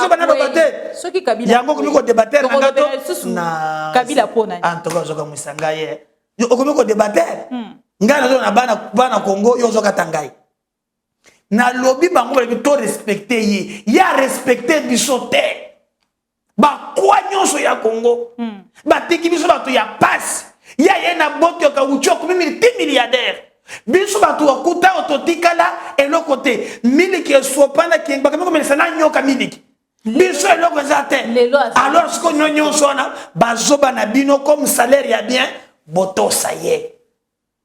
bana débattre soki Kabila yango ko débattre na ngato na Kabila pona en tout cas zoka musanga ye okomi ko débattre ngana zo na bana Congo yo zokata ngai na lobby bango ba to respecter ye ya respecter bisote ba kwa nyonso ya Congo ba tiki biso ba to ya passe ya ye na boto ka ucho ko mimi 10 milliardaires biso ba to okuta ototikala eloko te miliki esopana ki ba kameko melisa na nyoka miliki biso eloko zate alors ce qu'on nyonso na bazoba na bino comme salaire ya bien boto ça y est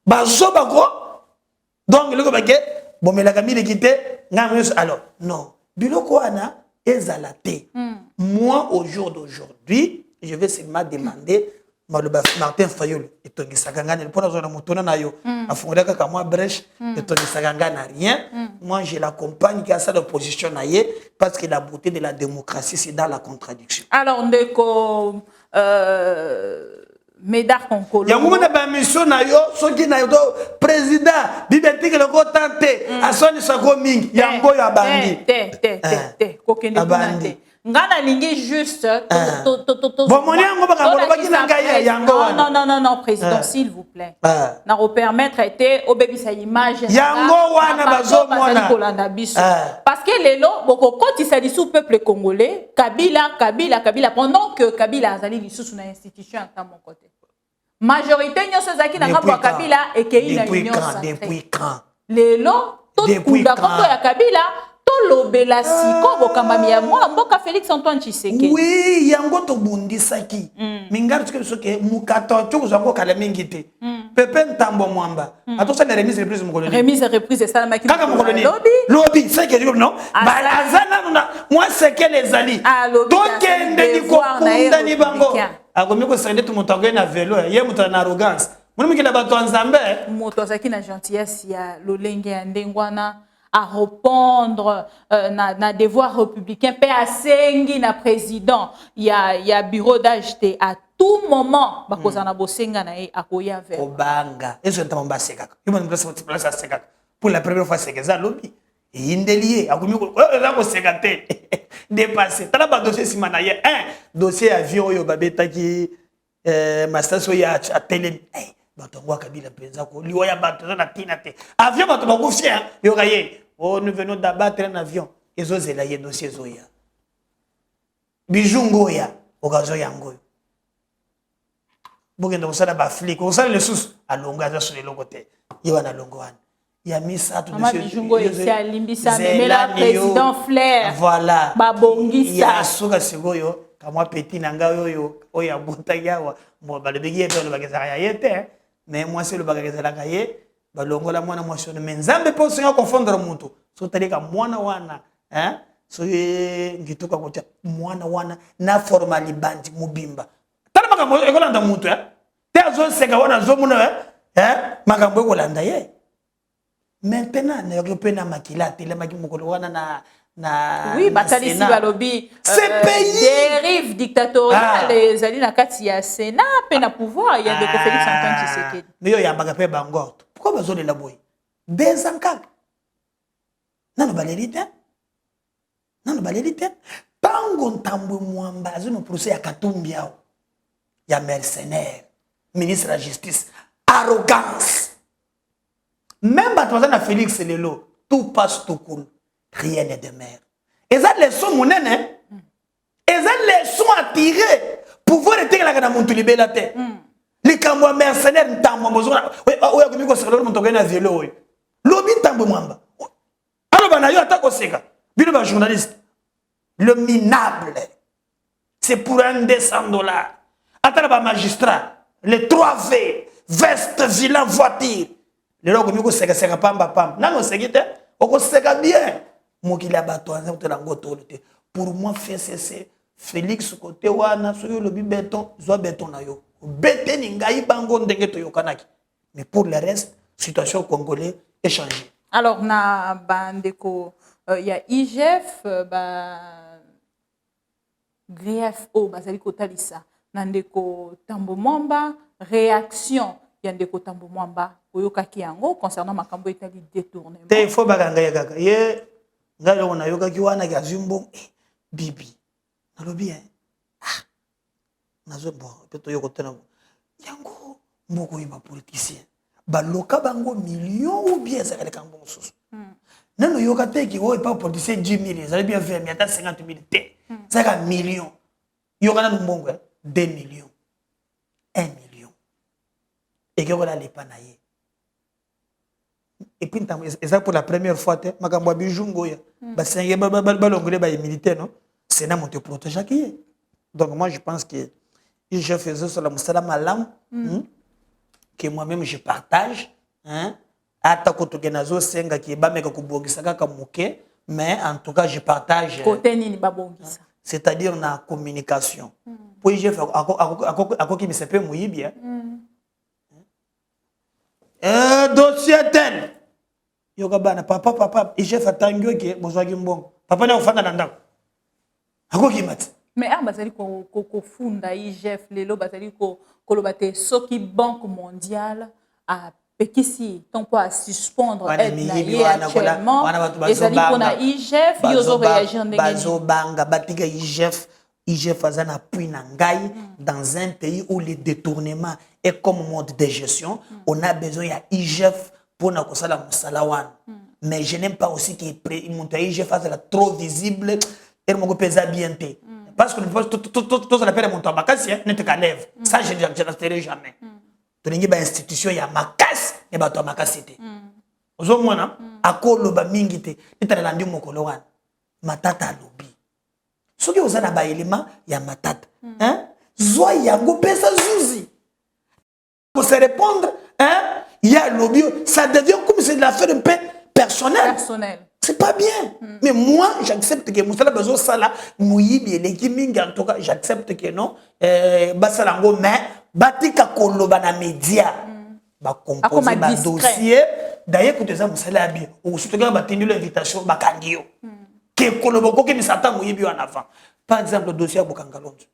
bazoba ko donc eloko ba ke bomelaka miliki te ngameso alors non biloko wana ezalate moi au jour d'aujourd'hui je vais seulement demander Martin Fayulu etongisaka ngana mpona zona mutona nayo afungolaka ka moi brèche etongisaka ngana rien moi je l'accompagne qui a ça d'opposition naie parce que la beauté de la démocratie c'est dans la contradiction. Alors ndeko Médard Konkolo. Yango na ba mission na yo soki na yo président bibetique le ko tante asoni sako mingi yango ya bandi. Te kokende kunate. Ngana lingi juste bon moni yango bakabolo bakina ngai yango wana. Non président s'il vous plaît. Na repermettre été obebisa image yango wana bazomona kolanda biso. Parce que lelo boko kotisa disu peuple congolais Kabila pendant que Kabila azali lisusu na institution à mon côté. Majorité nyonso zaki na ngabo Kabila et kei na union depuis quand lelo tout kunda kombo ya Kabila lobela siko bokambami ya mwa mboka Félix Antoine Tshisekedi. Oui, yango to bundisaki. Mingar tuke soke mukato to zango kala mingite. Pepe Ntambo Mwamba. Atosa la remise reprise mokoloni. Remise reprise ça maki. Kaka mokoloni. Lobby, c'est que non. Ba azana moi c'est que les ali. Donc ndeni ko kunda ni bango. Akomi ko sende to motango na vélo, ye mutana na arrogance. Moni mikila bato nzambe. Moto azaki na gentillesse ya lolenge ya ndengwana. À répondre na devoir républicain PACNG na président il y a bureau d'acheter à tout moment bakozana bosenga na e akoya vers obanga eso ntamamba sekaka yimo place sekaka pour la première fois sekeza lobby et indelié akomi ko la ko sekate dépassé tala ba dossier simana ye un dossier avion yo babetaki mastaso ya télé batongo Kabila penza ko liwa ya bato na tinate avion bato bakufia yo kaye oh nous venons d'abattre un avion ezozela ye dossier zoya bijungo ya okazo yango bogenda usala ba flic usala le sous alonga za sur le côté yewa na longo wana ya misa tout dossier bijungo esi alimbisa memela président Flair voilà babongisa ya suka sigoyo kamwa petit nanga yoyo oya buta yawa mo balebegi yeto le bageza ya yete mais moi c'est le bagage la kaye balongola mwana mwasi mais nzambe po singa confondre mutu so talika mwana wana so ngitoka kocha mwana wana na formali bandi mubimba tala makambo ekolanda mutu te azo seka wana zo muna makambo ekolanda ye maintenant na yope na makila tele maki mukolo wana Oui, batali si balobi. C'est pays. Dérive dictatoriale, les alliés na kati ya Sénat, pe na pouvoir, il y a de Félix Antoine Tshisekedi. Mais il y a bagapé bangor. Pourquoi besoin de la boy? 2 ans kak. Nano balérité. Nano balérité. Tango ntambo mwamba zo no procès ya Katumbi yao. Ya mercenaire, ministre de la justice, arrogance. Même Batouazana Félix Lelo, tout passe tout cool. Rien n'est de mer. Et ça, les sons, mon nène, et ça, les sons à tirer pour voir les gens qui ont monté la tête. Les camouas mercenaires, ils ont besoin. Oui, oui, oui, c'est le monde qui a vélo. L'obi tambo mwamba. Alors, ben, yo attaque au Sega. Bien, le journaliste. Le minable. C'est pour un $200. Attends, le magistrat. Les 3 V. Veste, vilain, voiture. Les gens qui ont Sega, Sega, pam, pam. Non, non, Sega, on Sega bien. Moi qui l'ai battu, pour moi, c'est Félix côté wana soyo le béton, zo béton na yo. Bété ningai bango ndenge to yokanaki. Mais pour le reste, situation congolais est changée. Alors na bandeko y a IGF GFO bazali kotalisa nandeko Tambo Mwamba réaction ya ndeko Tambo Mwamba oyokaki yango concernant makambo etali détournement. Te faut baganga ya kaka. Ye ngalo on a yoka ki wana ka zumbo bibi. Nalobi ah. Nazo bon peut-être yoko tena. Yango mboko yiba politicien. Ba loka bango millions ou bien ça kale kango mususu. Nano yoka te ki o pas politicien 10 000, ça bien 20 000, 50 000 te. Ça ka millions. Yoka na mbongo 2 millions. 1 million. Et que voilà les panaye. Et puis c'est pour la première fois makambo bijungo ya ba senge ba longole ba militaire non c'est na monte protéger qui. Donc moi je pense que je faisais sur la musala malam que moi-même je partage hein ata ko togenazo senga ki ba meka kubongisa kaka muke mais en tout cas je partage côté nini ba bongisa c'est-à-dire na communication pour je faire ako ki me sepe muibia dossier tel yoga bana papa et chef atangyo ke bozwaki mbongo papa na ofanda na ndako akoki mati mais bazali ko funda IGF lelo bazali ko kolobate soki banque mondiale a pekisi ton pas suspendre aide na ye actuellement ezali pona IGF yozo réagir ndenge bazo banga batika IGF azana appui na ngai dans un pays où le détournement est comme mode de gestion on a besoin ya IGF pour na kosala musala wana mais je n'aime pas aussi que IGF fasse trop visible et mon pesa bien te parce que tout ça l'appelle mon tabakasi ne te calève ça je n'accepterai jamais to ningi ba institution ya makasi ne ba to makasi te ozo mwana akolo ba mingi te etala ndi mokolo wana matata lobi soki ozana ba élément ya matata hein zwa yango pesa zuzi pour se répondre hein il y a lobby ça devient comme c'est de l'affaire un peu personnelle. C'est pas bien. Mais moi, j'accepte que Moussala Bezo Sala, Mouyibi et l'équipe, en tout cas, j'accepte que non. Basalango, mais Batika Koloba na média. Ba composer ba dossier. D'ailleurs, écoutez ça, Moussala Abi. Ou surtout quand ba tenu l'invitation, ba kangio. Que Koloba ko mi satan Mouyibi en avant. Par exemple, le dossier à Bokangalonzo.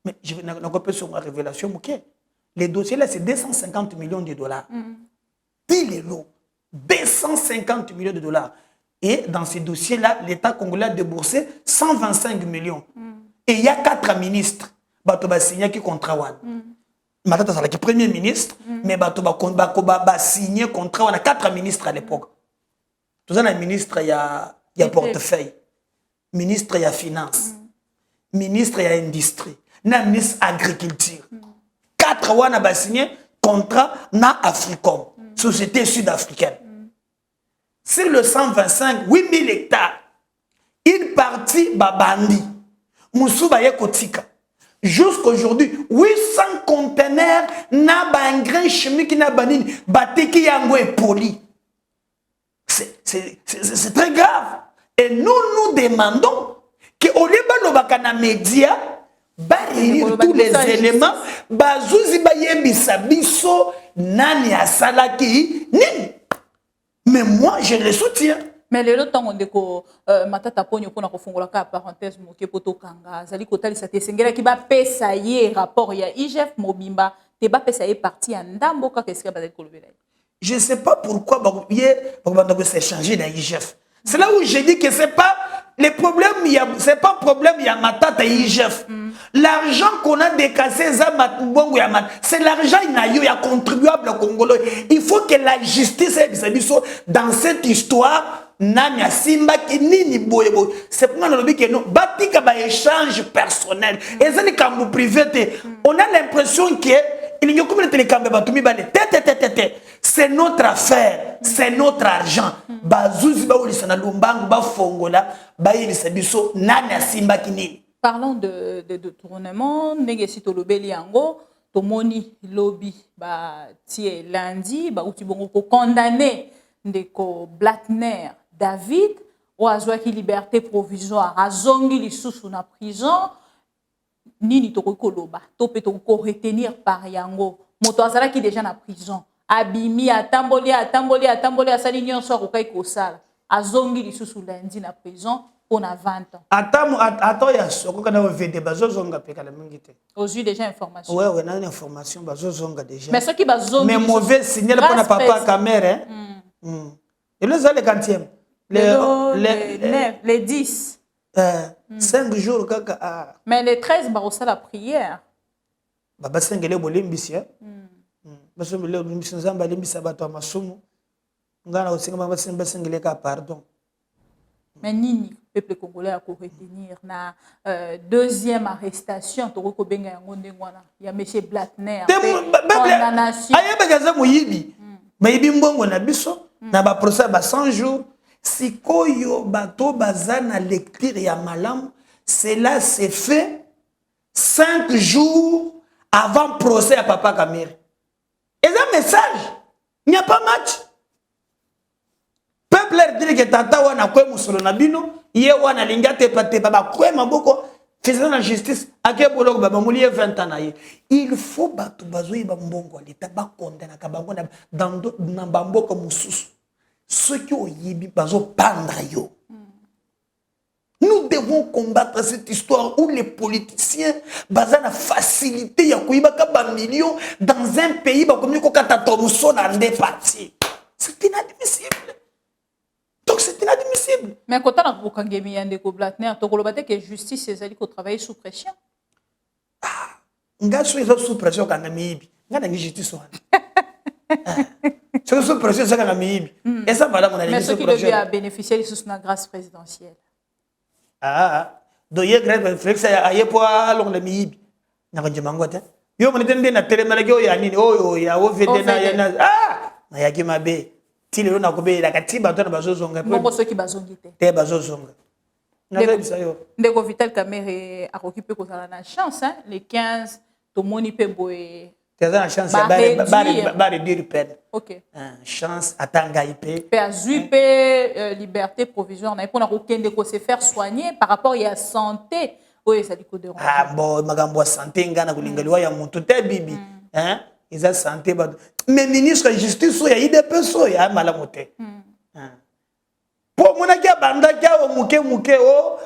Mais je vais n'en pas sur ma révélation, ok. Les dossiers là, c'est 250 millions de dollars. Pile les lots. 250 millions de dollars. Et dans ces dossiers-là, l'État congolais a déboursé 125 millions. Et il y a 4 ministres. Batoba signé qui contrat wan. Matata c'est le premier ministre, mais Batoba signé contrat wan a 4 ministres à l'époque. Tout ça, le ministre il y a portefeuille, ministre il y a finance, ministre il y a industrie, na ministre agriculture. 4 wana ba signé contrat na Africom, société sud-africaine. Sur le 125, 8000 hectares, une partie babandi, Moussouba Yekotika. Jusqu'aujourd'hui, 800 conteneurs na engrais chimiques na banine, bateki yango est poli. C'est très grave. Et nous demandons qu'au lieu de l'obakana média, réunir tous les éléments, bazouzi bayebisa biso nani asalaki nini. Mais moi je le soutiens. Mais le temps on déco matata ponyo pona ko fongola ka parenthèse moke poto kanga zali ko tali sa te sengela ki ba pesa ye rapport ya IGF Mobimba te ba pesa ye parti ya ndambo ka qu'est-ce que ba ko lobela. Je sais pas pourquoi ba s'échanger dans IGF. C'est là où j'ai dit que c'est pas le problème, c'est pas problème il y a matata IGF. L'argent qu'on a décaissé c'est l'argent il y a contribuable congolais. Il faut que la justice dans cette histoire Nanya Simba qui nini boyebo. C'est pour nous que nous batika ba échange personnel. Et ça n'est qu'en privé. On a l'impression que il y a comme les camps batumi bale. C'est notre affaire, c'est notre argent. Bazuzi ba olisana lumbangu ba fongola ba yelisa biso Nanya Simba qui nini. Parlons de tournement, négesito lobeli yango, tomoni lobby ba tie lundi ba uti bongo ko condamné ndeko Blattner David ou azwaki liberté provisoire azongi lisusu na prison nini to koloba to pe to ko retenir par yango moto azalaki déjà na prison abimi atamboli asali nyonso ko kai kosala azongi lisusu lundi na prison on a 20 ans. Attends, il y a ce qu'on a VD bazozonga pe kala mingi te. Aux yeux déjà information. Ouais, on a une information bazozonga déjà. Mais ce qui bazonga. Mais mauvais signal pour na papa caméra hein. Et les les quantième. Les 10. 5 jours kaka. Mais les 13 barossa la prière. Baba sengele bolimbisi hein. Baso le bolimbisi nzamba limbisa bato masumu. Ngana osinga baba sengele ka pardon. Mais nini peuple congolais a retenir na deuxième arrestation to ko benga yango ndengwana ya monsieur Blattner condamnation ayeba kaza muyibi mayibi mbongo na biso na ba procès ba 100 jours sikoyo bato bazana lecture ya malam cela s'est fait 5 jours avant procès à papa Kamere. Et un message, il n'y a pas match. Peuple dit que tata wana kwe musolo na bino, ye wana lingate pate baba kwe maboko, faisant la justice, ake boloko baba mulie 20 ans na ye. Il faut batu bazoi ba mbongo l'état ba condamna ka bango na bamboko mususu. Ceux qui ont yibi bazo panda yo. Nous devons combattre cette histoire où les politiciens basent la facilité ya kuiba ka ba millions dans un pays ba comme ko kata toruso na ndé parti. C'est inadmissible. Donc c'est inadmissible. Mais quand on a bokangemi yande ko Blattner to ko lobate que justice ezali ko travailler sous pression. Ah, ngaso ezo sous pression kanga mibi. Ngana ngi justice wana. C'est sous pression ça kanga mibi. Et ça va là mon mais ceux qui devaient bénéficier de la grâce présidentielle. Ah, donc il grève réflexe à yepoa long le mibi. Naka jimangote. Yo mon tende na telemala yo ya nini oyo ya ovede na ah na yaki mabe. Tile na kobe la katiba to na bazozonga. Bongo ceux qui bazongite. Te bazozonga. Ndeko Vital Kamerhe a occupé ko na chance hein les 15 to moni pe boy. Te na chance ba réduire peine. OK. Chance atanga IP. Pe azupe liberté provisoire na pona ko kende ko se faire soigner par rapport à la santé. Oui, ça dit ko de. Ah bon magambo santé ngana kulingaliwa ya muntu te bibi. Hein? Ils ont santé mais ministre de justice ya IDPS ya malamote. Pour mona kia banda kia o muke o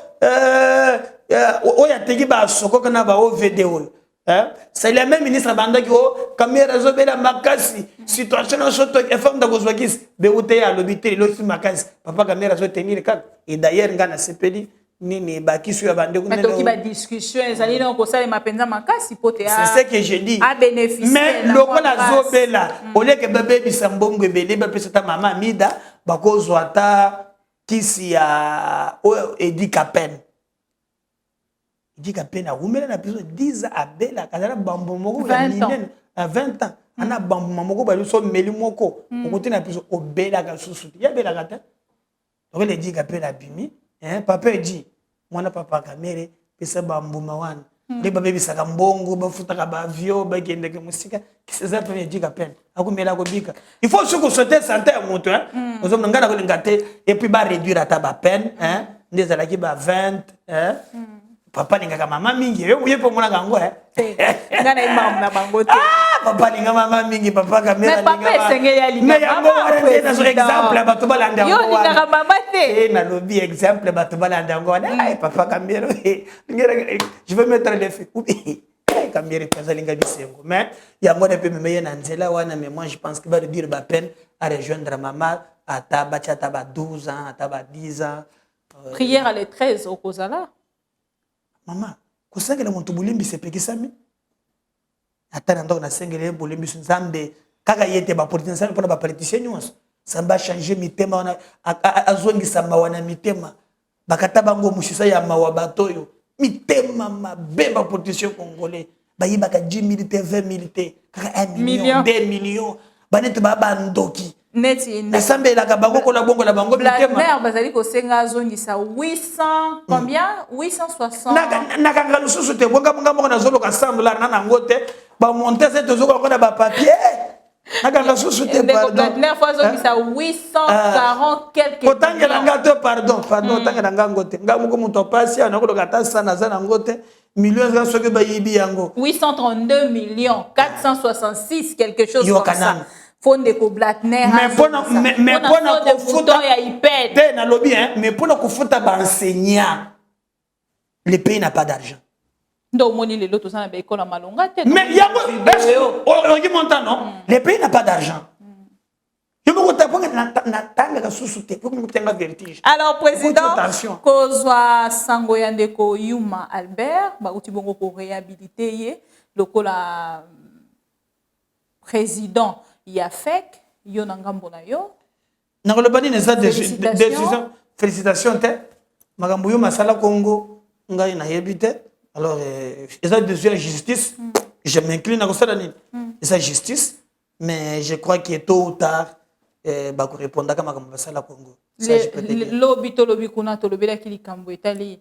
ya tegi ba soko kana ba o VDO. Hein? C'est le même ministre banda ki o caméra zo bela makasi situation na soto e femme da kozwakis be ute ya lobité lo si makasi papa caméra zo tenir ka et d'ailleurs ngana sepeli nini ba kisu ya bande mais to ki ba discussion ezali na ko sala mapenza makasi pote a c'est ce que je dis a bénéficier mais lokola zo bela au lieu que bébé bisambongo ebele ba pesa ta mama mida ba kozwa ta kisi ya Edi Kapen. Edi Kapen a umela na biso 10 ans abela kazala bambo moko ya minene à 20 ans ana bambo moko ba so meli moko okote na biso obela ka susu ya bela kata donc le Edi Kapen abimi hein papa dit mwana papa Kamere pesa bambo mawana les bébés bisaka mbongo bafutaka ba avion ba kende ke musika c'est pas Edi Kapen akumela ko bika il faut que sauter santé à moto hein nous sommes ngana ko ngate et puis ba réduire ta ba peine hein des alaki ba 20 hein papa ninga mama mingi yo yepo mona kango ngana imam na bango te papa ninga mama mingi papa kamera ninga mais papa sengeli ali mais yango wana na so exemple bato balanda yo ninga mama te na lobby exemple bato balanda ngo ay papa kamera je veux mettre les faits kamera pesa linga bisengo mais yango ne peut me meyer na nzela wana mais moi je pense que va dire ba peine à rejoindre maman à taba 12 ans à taba 10 ans prière à les 13 au kozala maman kusengela muntu bulimbi sepekisami atana ndoko na sengela bulimbi nzambe kaka yete ba politicien pour ba politicien nyonso samba changer mitema wana azongisa mawana mitema bakata bango mushisa ya mawa batoyo mitema mabe ba politicien congolais bayibaka 10 militaires 20 militaires kaka 1 million 2 millions banete baba ndoki neti nasambe la kabango ko la bongo la bango bitema mère bazali ko senga zongisa 800 combien 860 na kanga lususu te bonga moko na zolo ka $100 na ngote ba monter cette zolo ko na ba papier na kanga lususu te pardon mère fois zongisa 840 quelque potangela ngato pardon tangela ngote ngamuko muto pasi na ko lokata sana za ngote millions za soki ba yibi yango 832 millions 466 quelque chose comme ça Fonde ko Blatner mais pona ko futa ya iped te na lobby mais pona ko futa ba enseignant le pays n'a pas d'argent ndo moni le loto sana ba école malonga te mais yango on dit montant non le pays n'a pas d'argent je me retapons na tanga ka susu te pour que tenga vertige alors président kozwa sango ya ndeko Yuma Albert ba uti bongo ko réhabiliter ye lokola président Yafek, yo nangambo na yo. Nakolobani neza décision. Félicitations te. Magambo yo masala Congo ngai na yebite. Alors eza décision justice. Je m'incline à kosala nini. Eza justice, mais je crois que tôt ou tard ba ko répondre ka magambo masala Congo. Lobi to lobi kuna to lobela kilikambo etali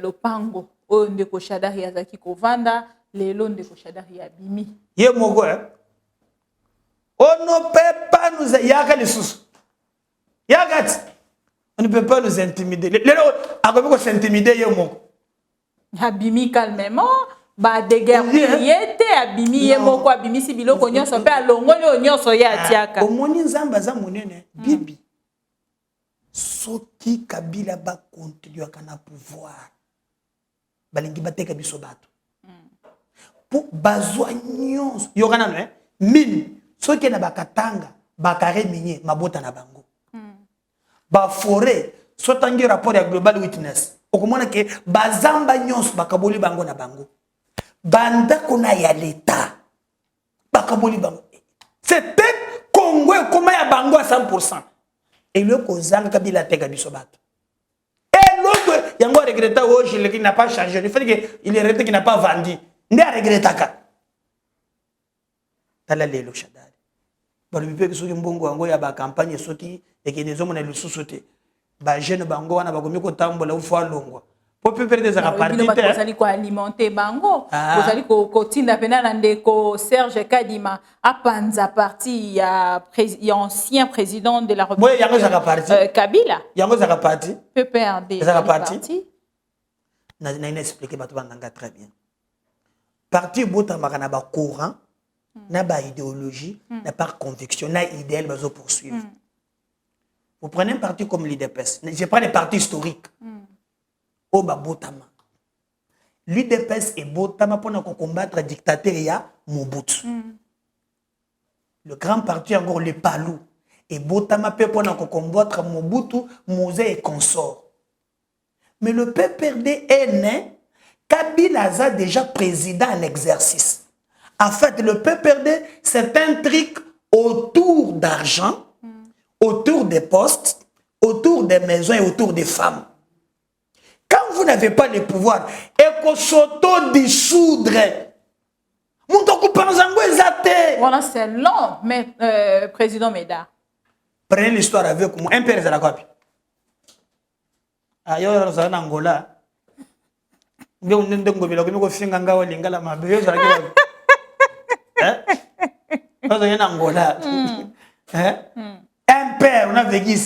lopango o ndeko Shadari azaki kovanda lelo ndeko Shadari abimi. Ye moko on ne peut pas nous on ne peut pas nous intimider. On s'intimider abimi calmement ba déguerrier te abimi ye moko abimi si biloko nyonso pe alongoli nyonso ya tiaka. Omoni nzamba za monene bibi. Soki Kabila ba continue kana pouvoir. Balingi bateka biso bato. Pour bazwa nyonso yokana no mine soki na bakatanga bakare minye mabota na bango ba forêt sotangi rapport ya Global Witness okomona ke bazamba nyonso bakaboli bango na bango banda kuna ya l'état bakaboli bango c'était Congo comme ya bango à 100% et le kozanga Kabila teka biso bato et l'autre yango regretta aujourd'hui qui n'a pas changé le fait que il est regretté qu'il n'a pas vendu ndi regrettaka tala lelo Shadari balobi pe soki mbongo wango ya ba campagne soki ekenezo mona lususu te ba jeune bango wana bakomi ko tambola ufa longwa po pe perdre za parti te bazali ko alimenter bango bazali ko tinda pena na ndeko Serge Kadima apanza parti ya ancien président de la République yango za parti Kabila yango za parti PPRD za parti na expliquer bato bananga très bien parti bota makana ba courant n'a pas idéologie, n'a pas conviction, n'a idéal, mais on poursuivre. Vous prenez un parti comme l'IDPS. Je prends des partis historiques. Oba Botama. L'IDPS et Botama pour combattre le dictateur et Mobutu. Le grand parti encore le Palou. Et Botama peut pour combattre Mobutu, Mose et consort. Mais le PPRD est né, Kabila a déjà président en exercice. En fait, le PPRD, c'est un truc autour d'argent, autour des postes, autour des maisons et autour des femmes. Quand vous n'avez pas le pouvoir et qu'on s'auto-dissoudre, voilà, c'est long, mais président Médard. Prenez l'histoire avec moi. Un père, c'est la copie. Ailleurs, c'est en Angola. Vous n'avez pas Angola. Un père, on a vécu.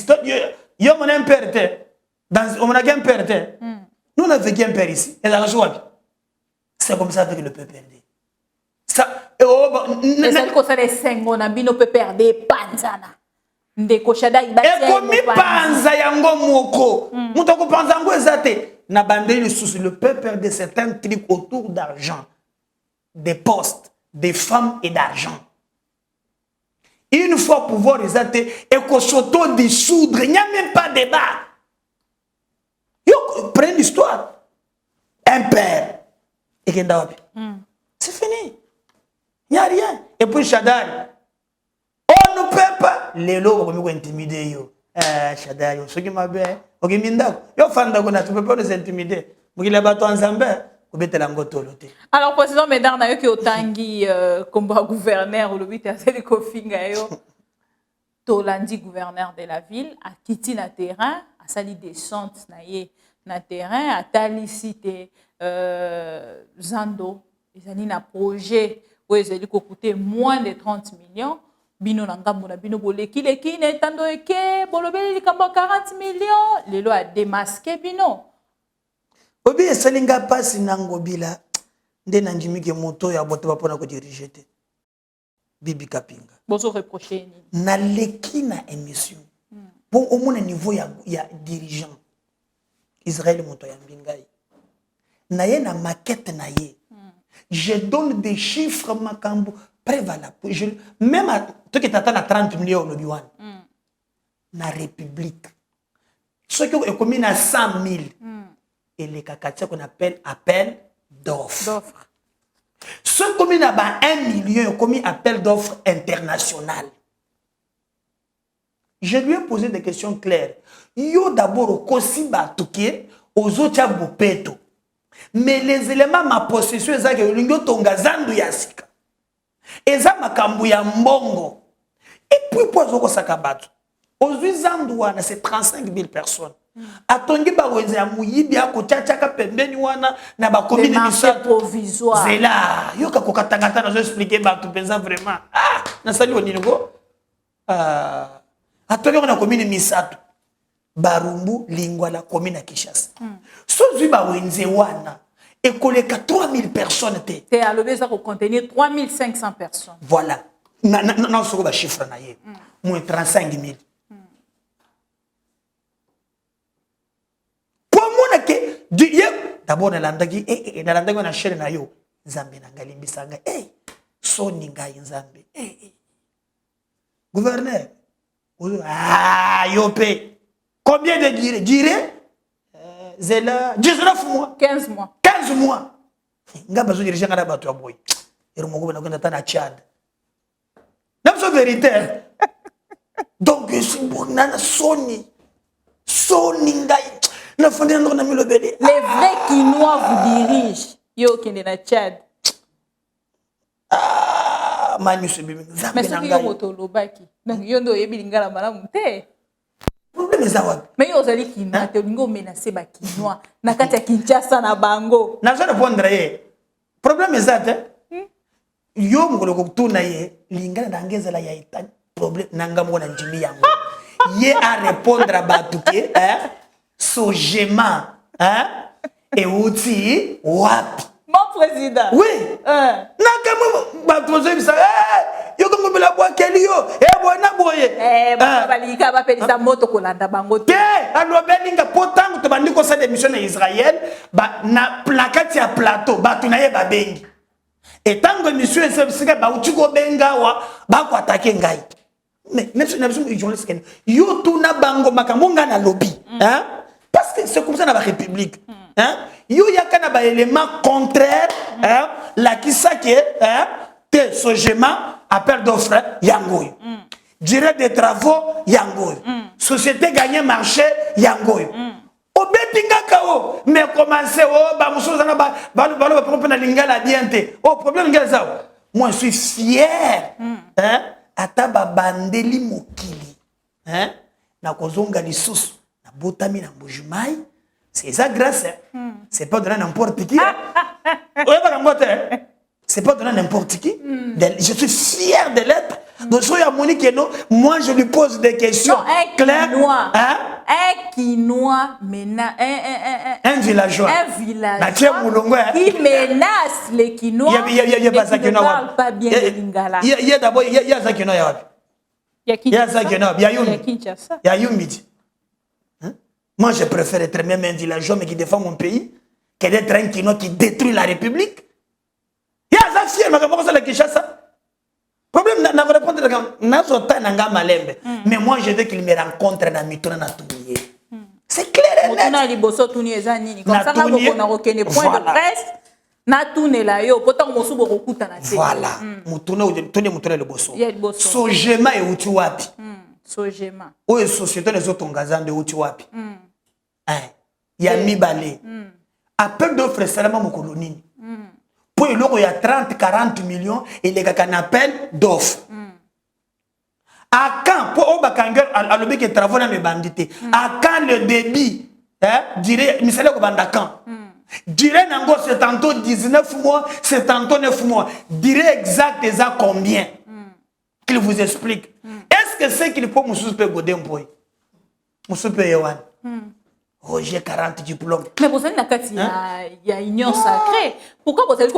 Yo, mon père, on a un père. Nous, a vécu un père ici. C'est comme ça avec le PPRD. Ça, et c'est comme ça les 5 ans, on peut perdre panzana. Ekomi panza yango moko. Mutoko panza yango ezate. Na bandeli sous le PPRD certains trucs autour d'argent, des postes, des femmes et d'argent. Une fois pouvoir ezate et qu'on s'auto-dissoudre, il n'y a même pas de débat. Yo, prends l'histoire. Un père. Et c'est fini. Il n'y a rien. Et puis Chadar. On ne peut pas. Les lots vont intimider. Chadar, ce qui m'a bien. Ok, Minda. Yo, Fandagona, tu ne peux pas nous intimider. Vous avez battu ensemble. Alors, président Médard, na yo ki otangi comme gouverneur, le but est de kofinga yo. Tolandi gouverneur de la ville, a quitté na terrain, a sali descente na terrain, a talicité Zando, ils ont un projet où ils ont coûté moins de 30 millions. Bino nangambo na bino boleki leki ne tando eke bolobeli kambo 40 millions. Lelo a démasqué bino. Obi esalinga pasi nangobila nde nanjimike moto ya boto bapona ko dirigete. Bibi Kapinga. Bozo reprocher ni. Na leki na émission. Bon au moins niveau ya dirigeant. Israël moto ya mbingai. Na ye na maquette na ye. Je donne des chiffres makambo prévalable. Même à toi qui t'attends à 30 millions le yuan. Na République. Ceux qui ont commis à 100 000. Et les cacatia qu'on appelle appel d'offres. Ceux qui ont commis à 1 million ont commis appel d'offres international. Je lui ai posé des questions claires. Yo d'abord au Kosi Batuke, aux autres Bopeto. Mais les éléments ma possession c'est que lingo tonga zandu yasika. Eza makambu ya mbongo. Et puis pour zoko sakabatu. Aujourd'hui zandu wana c'est 35 000 personnes. Atongi ba wenze ya muyibi ako tchaka pembeni wana na ba commune provisoire. C'est là. Yo ka kokatangata na zo expliquer ba tout pensa vraiment. Ah, na sali onini go. Atongi na commune Misato. Barumbu lingwala commune à Kinshasa. Sozu ba wenze wana ekoleka 3000 personnes te. C'est à l'objet pour contenir 3500 personnes. Voilà. Na soko ba chiffre na ye. Moins 35 000. Pour moi que d'abord na landaki na landaki na chere na yo Nzambe na ngalimbisanga soni ngai Nzambe gouverneur yo pe combien de durée Zela 19 mois 15 mois 15 mois ngamba zo diriger ngana bato ya boy erumo na kwenda tana Tchad n'a pas vérité donc si bonana soni ngai na fondé na milobeli les vrais Quinois vous dirigent yo kende na Tchad manu se bimi mais ce qui est motolobaki donc yo ndo yebi lingala malamu te problème ça wa mais yo zali Quinois te lingo menacer ba Quinois na kati ya Kinshasa na bango na zo répondre ye problème ça te yo mukolo ko tuna ye lingala ndangeza la ya itani problème nanga mona njimi yango ye à répondre à batuke Sogema et outi wapi mon président oui nakamu batozo bisa yo ko ngobela bwa kelio bona boye balika ba pelisa moto kolanda bango te alobelinga potango to bandiko sa démission na Israël na placate ya plateau batu na ye babengi et tango mission esebisika ba utiko benga wa ba ko attaquer ngai mais même journaliste yo tuna bango makamonga na lobby parce que c'est comme ça dans la République yo yakana ba élément contraire la kisake te Sogema appel d'offres yangoy durée des travaux yangoy société gagner marché yangoy obetinga kao mais commencer ba musoza na ba propre na lingala bienté problème ngala ça moi je suis fier ata ba bandeli mokili na kozonga lisusu na botami na mbujumai c'est ça grâce c'est pas donné n'importe qui c'est pas donné n'importe qui je suis fier de l'être Donc, si Monique, non, moi, je lui pose des questions claires. Hein? Un Quinois menace un villageois. Un villageois qui menace les Quinois. Il y a pas ça qui parle pas bien de Lingala. Il y a d'abord, il y a ça qui n'a pas. Il y a ça qui n'a pas. Il y a Yumiti. Moi, je préfère être même un villageois mais qui défend mon pays que d'être un Quinois qui détruit la République. Il y a ça fier, mais comment ça la Kinshasa? Problème, n'a pas répondu à malembe. Mais moi, je veux qu'il me rencontre dans Mitona na Tounié. C'est clair et net. On a liboso Tounié ezani. Comme ça, on a reconnu point de presse. Na Tounié là, yo, pourtant on s'ouvre beaucoup dans la tête. Voilà. Mitona ou Tounié le bosso. Sojema et Utiwapi. Sojema. Ou est société les autres engazans de Utiwapi. Il y a Mibale. Appel d'offres seulement mon colonie. Pour le il y a 30-40 millions et les gars qu'on appelle d'offres. À quand, pour Obakangar, à l'objet qui travaille dans mes bandités, à quand le débit, dirait, mais c'est là qu'on dirait Nango, c'est tantôt 19 mois, c'est tantôt 9 mois. Dirait exact et ça combien qu'il vous explique. Est-ce que c'est qu'il faut Moussou Pe Godin Boy? Moussou Pe Yohan? J'ai 40 diplômes. Mais vous savez, il y a union sacrée. Pourquoi vous avez dit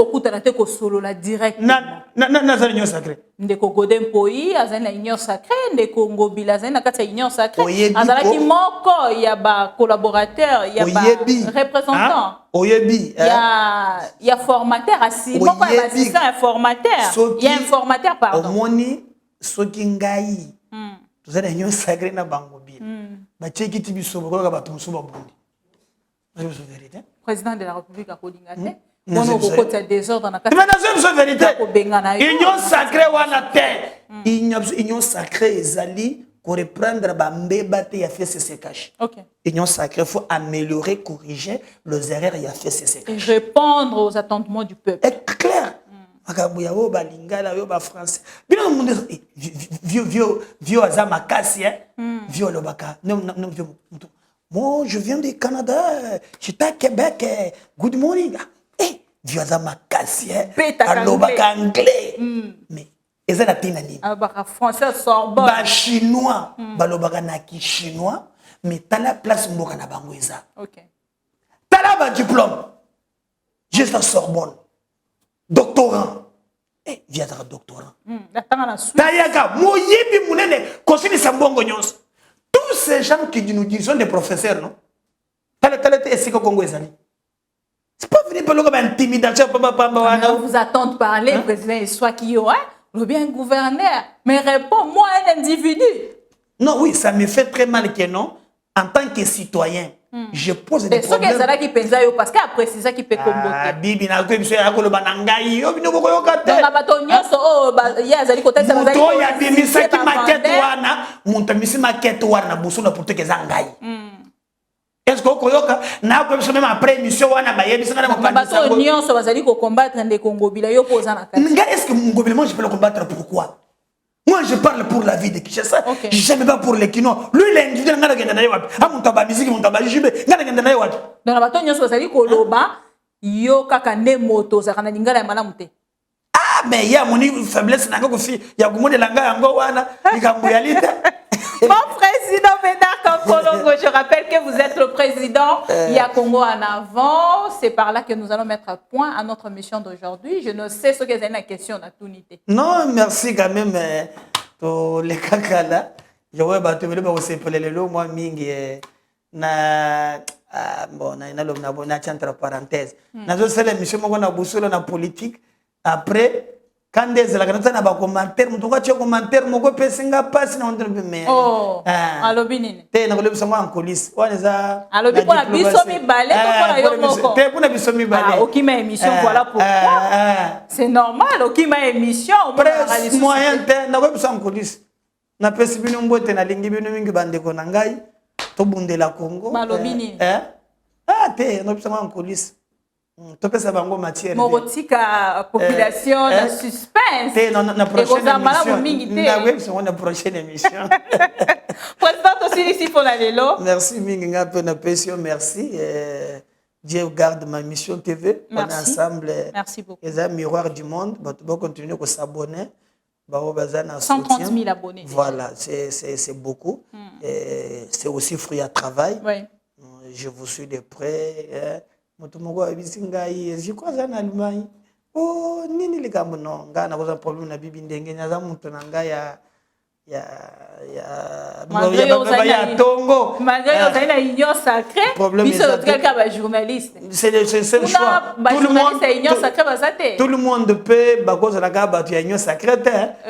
solo la direct? Non, union sacrée. Ndeko Godin Poi, azana union sacrée, ndeko Ngobi, azana union sacrée. Azana ki moko, il y a ba collaborateur, il y a ba représentant. Il y a formateur assis. Pourquoi il y a assistant un formateur? Il y a un formateur, pardon. Omoni Sokingai. Vous avez union sacrée na Bangobi. Président de la République à Kolingate. On a des ordres dans la vérité. Union sacrée ou la terre. Union sacrée ezali pour reprendre Bambeba et a fait ses caches. Union sacrée, il faut améliorer, corriger les erreurs et a fait ses caches. Et répondre aux attendements du peuple. C'est clair. Akabuyawo balingala yo ba français. Bino monde vieux azama kasi vieux lobaka. Non vieux. Moi je viens du Canada, j'étais à Québec. Good morning. Vieux azama kasi lobaka anglais. Mais ezana tinani. Ba français Sorbonne. Ba chinois, ba lobaka na ki chinois, mais tala place mboka na bango eza. OK. Tala ba diplôme. Juste à Sorbonne. Doctorant. Viens à doctorant. Tayaka, moyebi munene, kosini sambongo nyos. Tous ces gens qui nous disent sont des professeurs, non? C'est pas venu par l'intimidation. On vous attend de parler, président, soit qui ou bien gouverneur. Mais réponds-moi un individu. Non, oui, ça me fait très mal que non. En tant que citoyen, je pose des problèmes. C'est ça qui pense parce qu'après c'est ça qui peut combattre. Bibi na ko biso ya ko loba nangai yo bino boko yokate. Donc abato nyoso ya zali côté ça zali. To ya bimisa ki maquette wana, muntu misi maquette wana buso na pour te que zangai. Est-ce que koyoka na ko biso même après émission wana ba yebisa na ko abato nyoso bazali ko combattre ndé Congo bila yo poza na kati. Nga est-ce que Ngobila moi je peux le combattre pourquoi? Moi, je parle pour la vie de Kinshasa. Je ne sais même pas pour les Kinois. Lui, il est individu. Il est individu. Dans la bataille, il y a ah, mais il y a mon faiblesse. Il y a mon Mon président Bénard Kankolongo, je rappelle que vous êtes le président. Il y a Congo en avant. C'est par là que nous allons mettre point à notre mission d'aujourd'hui. Je ne sais ce que c'est la question de l'unité. Non, merci quand même pour les caca là. Je vois que vous avez moi mingi na bon na entre parenthèses. Na zo c'est l'émission moi na busolo na politique après. Quand des la grande na ba commentaire mutu kwa che commentaire moko pesinga passe na ndre me alobi nini te na kolebisa mwa en coulisses waneza alobi pour la biso mi balé pour la yo moko te pour la biso mi balé okima émission voilà pourquoi c'est normal okima émission presse moyen te na kolebisa en coulisses na pesi bino mbote na lingi bino mingi bandeko na ngai to bundela Congo alobi nini te na kolebisa mwa en coulisses. Tu peux savoir comment matière. Morotika population de suspense. Et la prochaine émission. Président aussi ici pour la Lelo. Merci Minga pour la passion, merci. Dieu garde ma mission TV. Merci. On est ensemble. Merci beaucoup. Les miroirs du monde. On va continuer à s'abonner. 130 000 abonnés. Voilà, c'est beaucoup. C'est aussi fruit à travail. Oui. Je vous suis de près. Je crois que c'est en Allemagne. Oh, nini les gars, non. Gars, n'a pas un problème na bibi ndenge nyaza mutu nanga ya malgré Tongo. Malgré la union sacrée, il se retrouve comme journaliste. C'est le choix. Tout le monde peut, parce que la gaba tu union sacrée.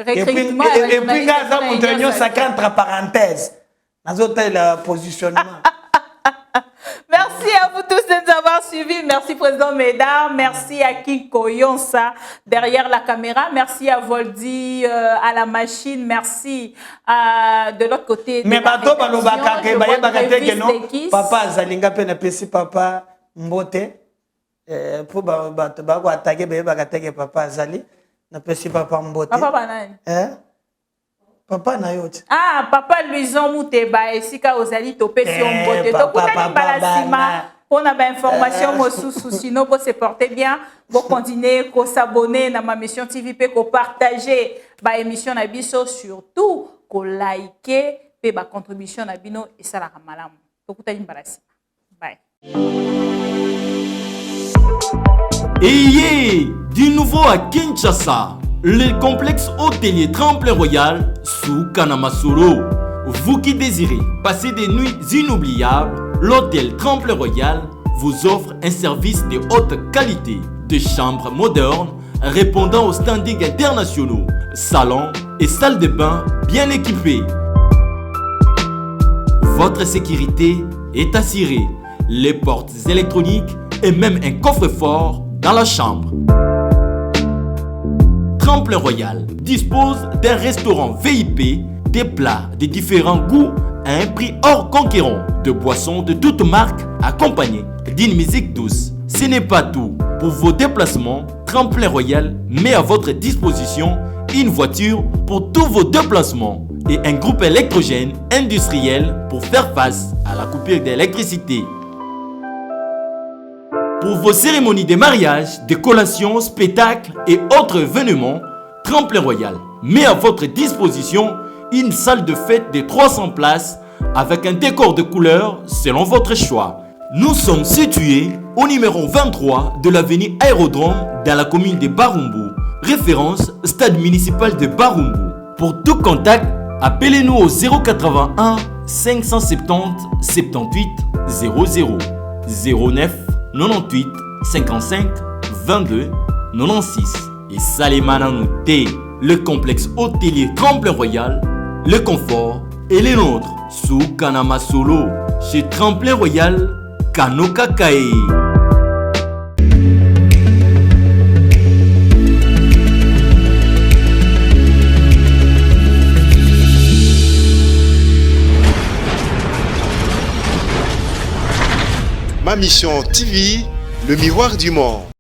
Et puis gars, ça union sacrée entre parenthèses. Dans le positionnement. Merci à vous tous de nous avoir suivis. Merci, Président Médard. Merci à Kiko Yonsa derrière la caméra. Merci à Voldy à la machine. Merci de l'autre côté. Mais bato balobaka ke papa Zalinga pena pesi papa Mbote pour bato ba ko attaquer papa Zali na pesi papa Mbote. Papa banani? Papa na yote. Ah, papa Luison Mouteba esika ozali topé sur Mbote. Tokutani balasima. On a bien information sinon vous se portez bien, vous continuez à s'abonner à ma mission TV et à partager ma émission na biso, surtout à liker et ma contribution na bino et ça la ramalam. Bye. Et du nouveau à Kinshasa, le complexe hôtelier Tremplin Royal sous Kanamasolo. Vous qui désirez passer des nuits inoubliables, l'hôtel Tremplin Royal vous offre un service de haute qualité, de chambres modernes répondant aux standards internationaux, salons et salles de bain bien équipés. Votre sécurité est assurée, les portes électroniques et même un coffre-fort dans la chambre. Tremplin Royal dispose d'un restaurant VIP, des plats de différents goûts à un prix hors conquérant, de boissons de toutes marques accompagnées d'une musique douce. Ce n'est pas tout. Pour vos déplacements, Tremplin Royal met à votre disposition une voiture pour tous vos déplacements et un groupe électrogène industriel pour faire face à la coupure d'électricité. Pour vos cérémonies de mariage, de collations, spectacles et autres événements, Tremplin Royal met à votre disposition une salle de fête de 300 places avec un décor de couleurs selon votre choix. Nous sommes situés au numéro 23 de l'avenue Aérodrome dans la commune de Barumbu, référence stade municipal de Barumbu. Pour tout contact, appelez-nous au 081 570 78 00 09 98 55 22 96 et Salemananouté, le complexe hôtelier Tremplin Royal, le confort et les nôtres sous Kanamasolo chez Tremplin Royal Kanokakae. Ma mission TV, le miroir du monde.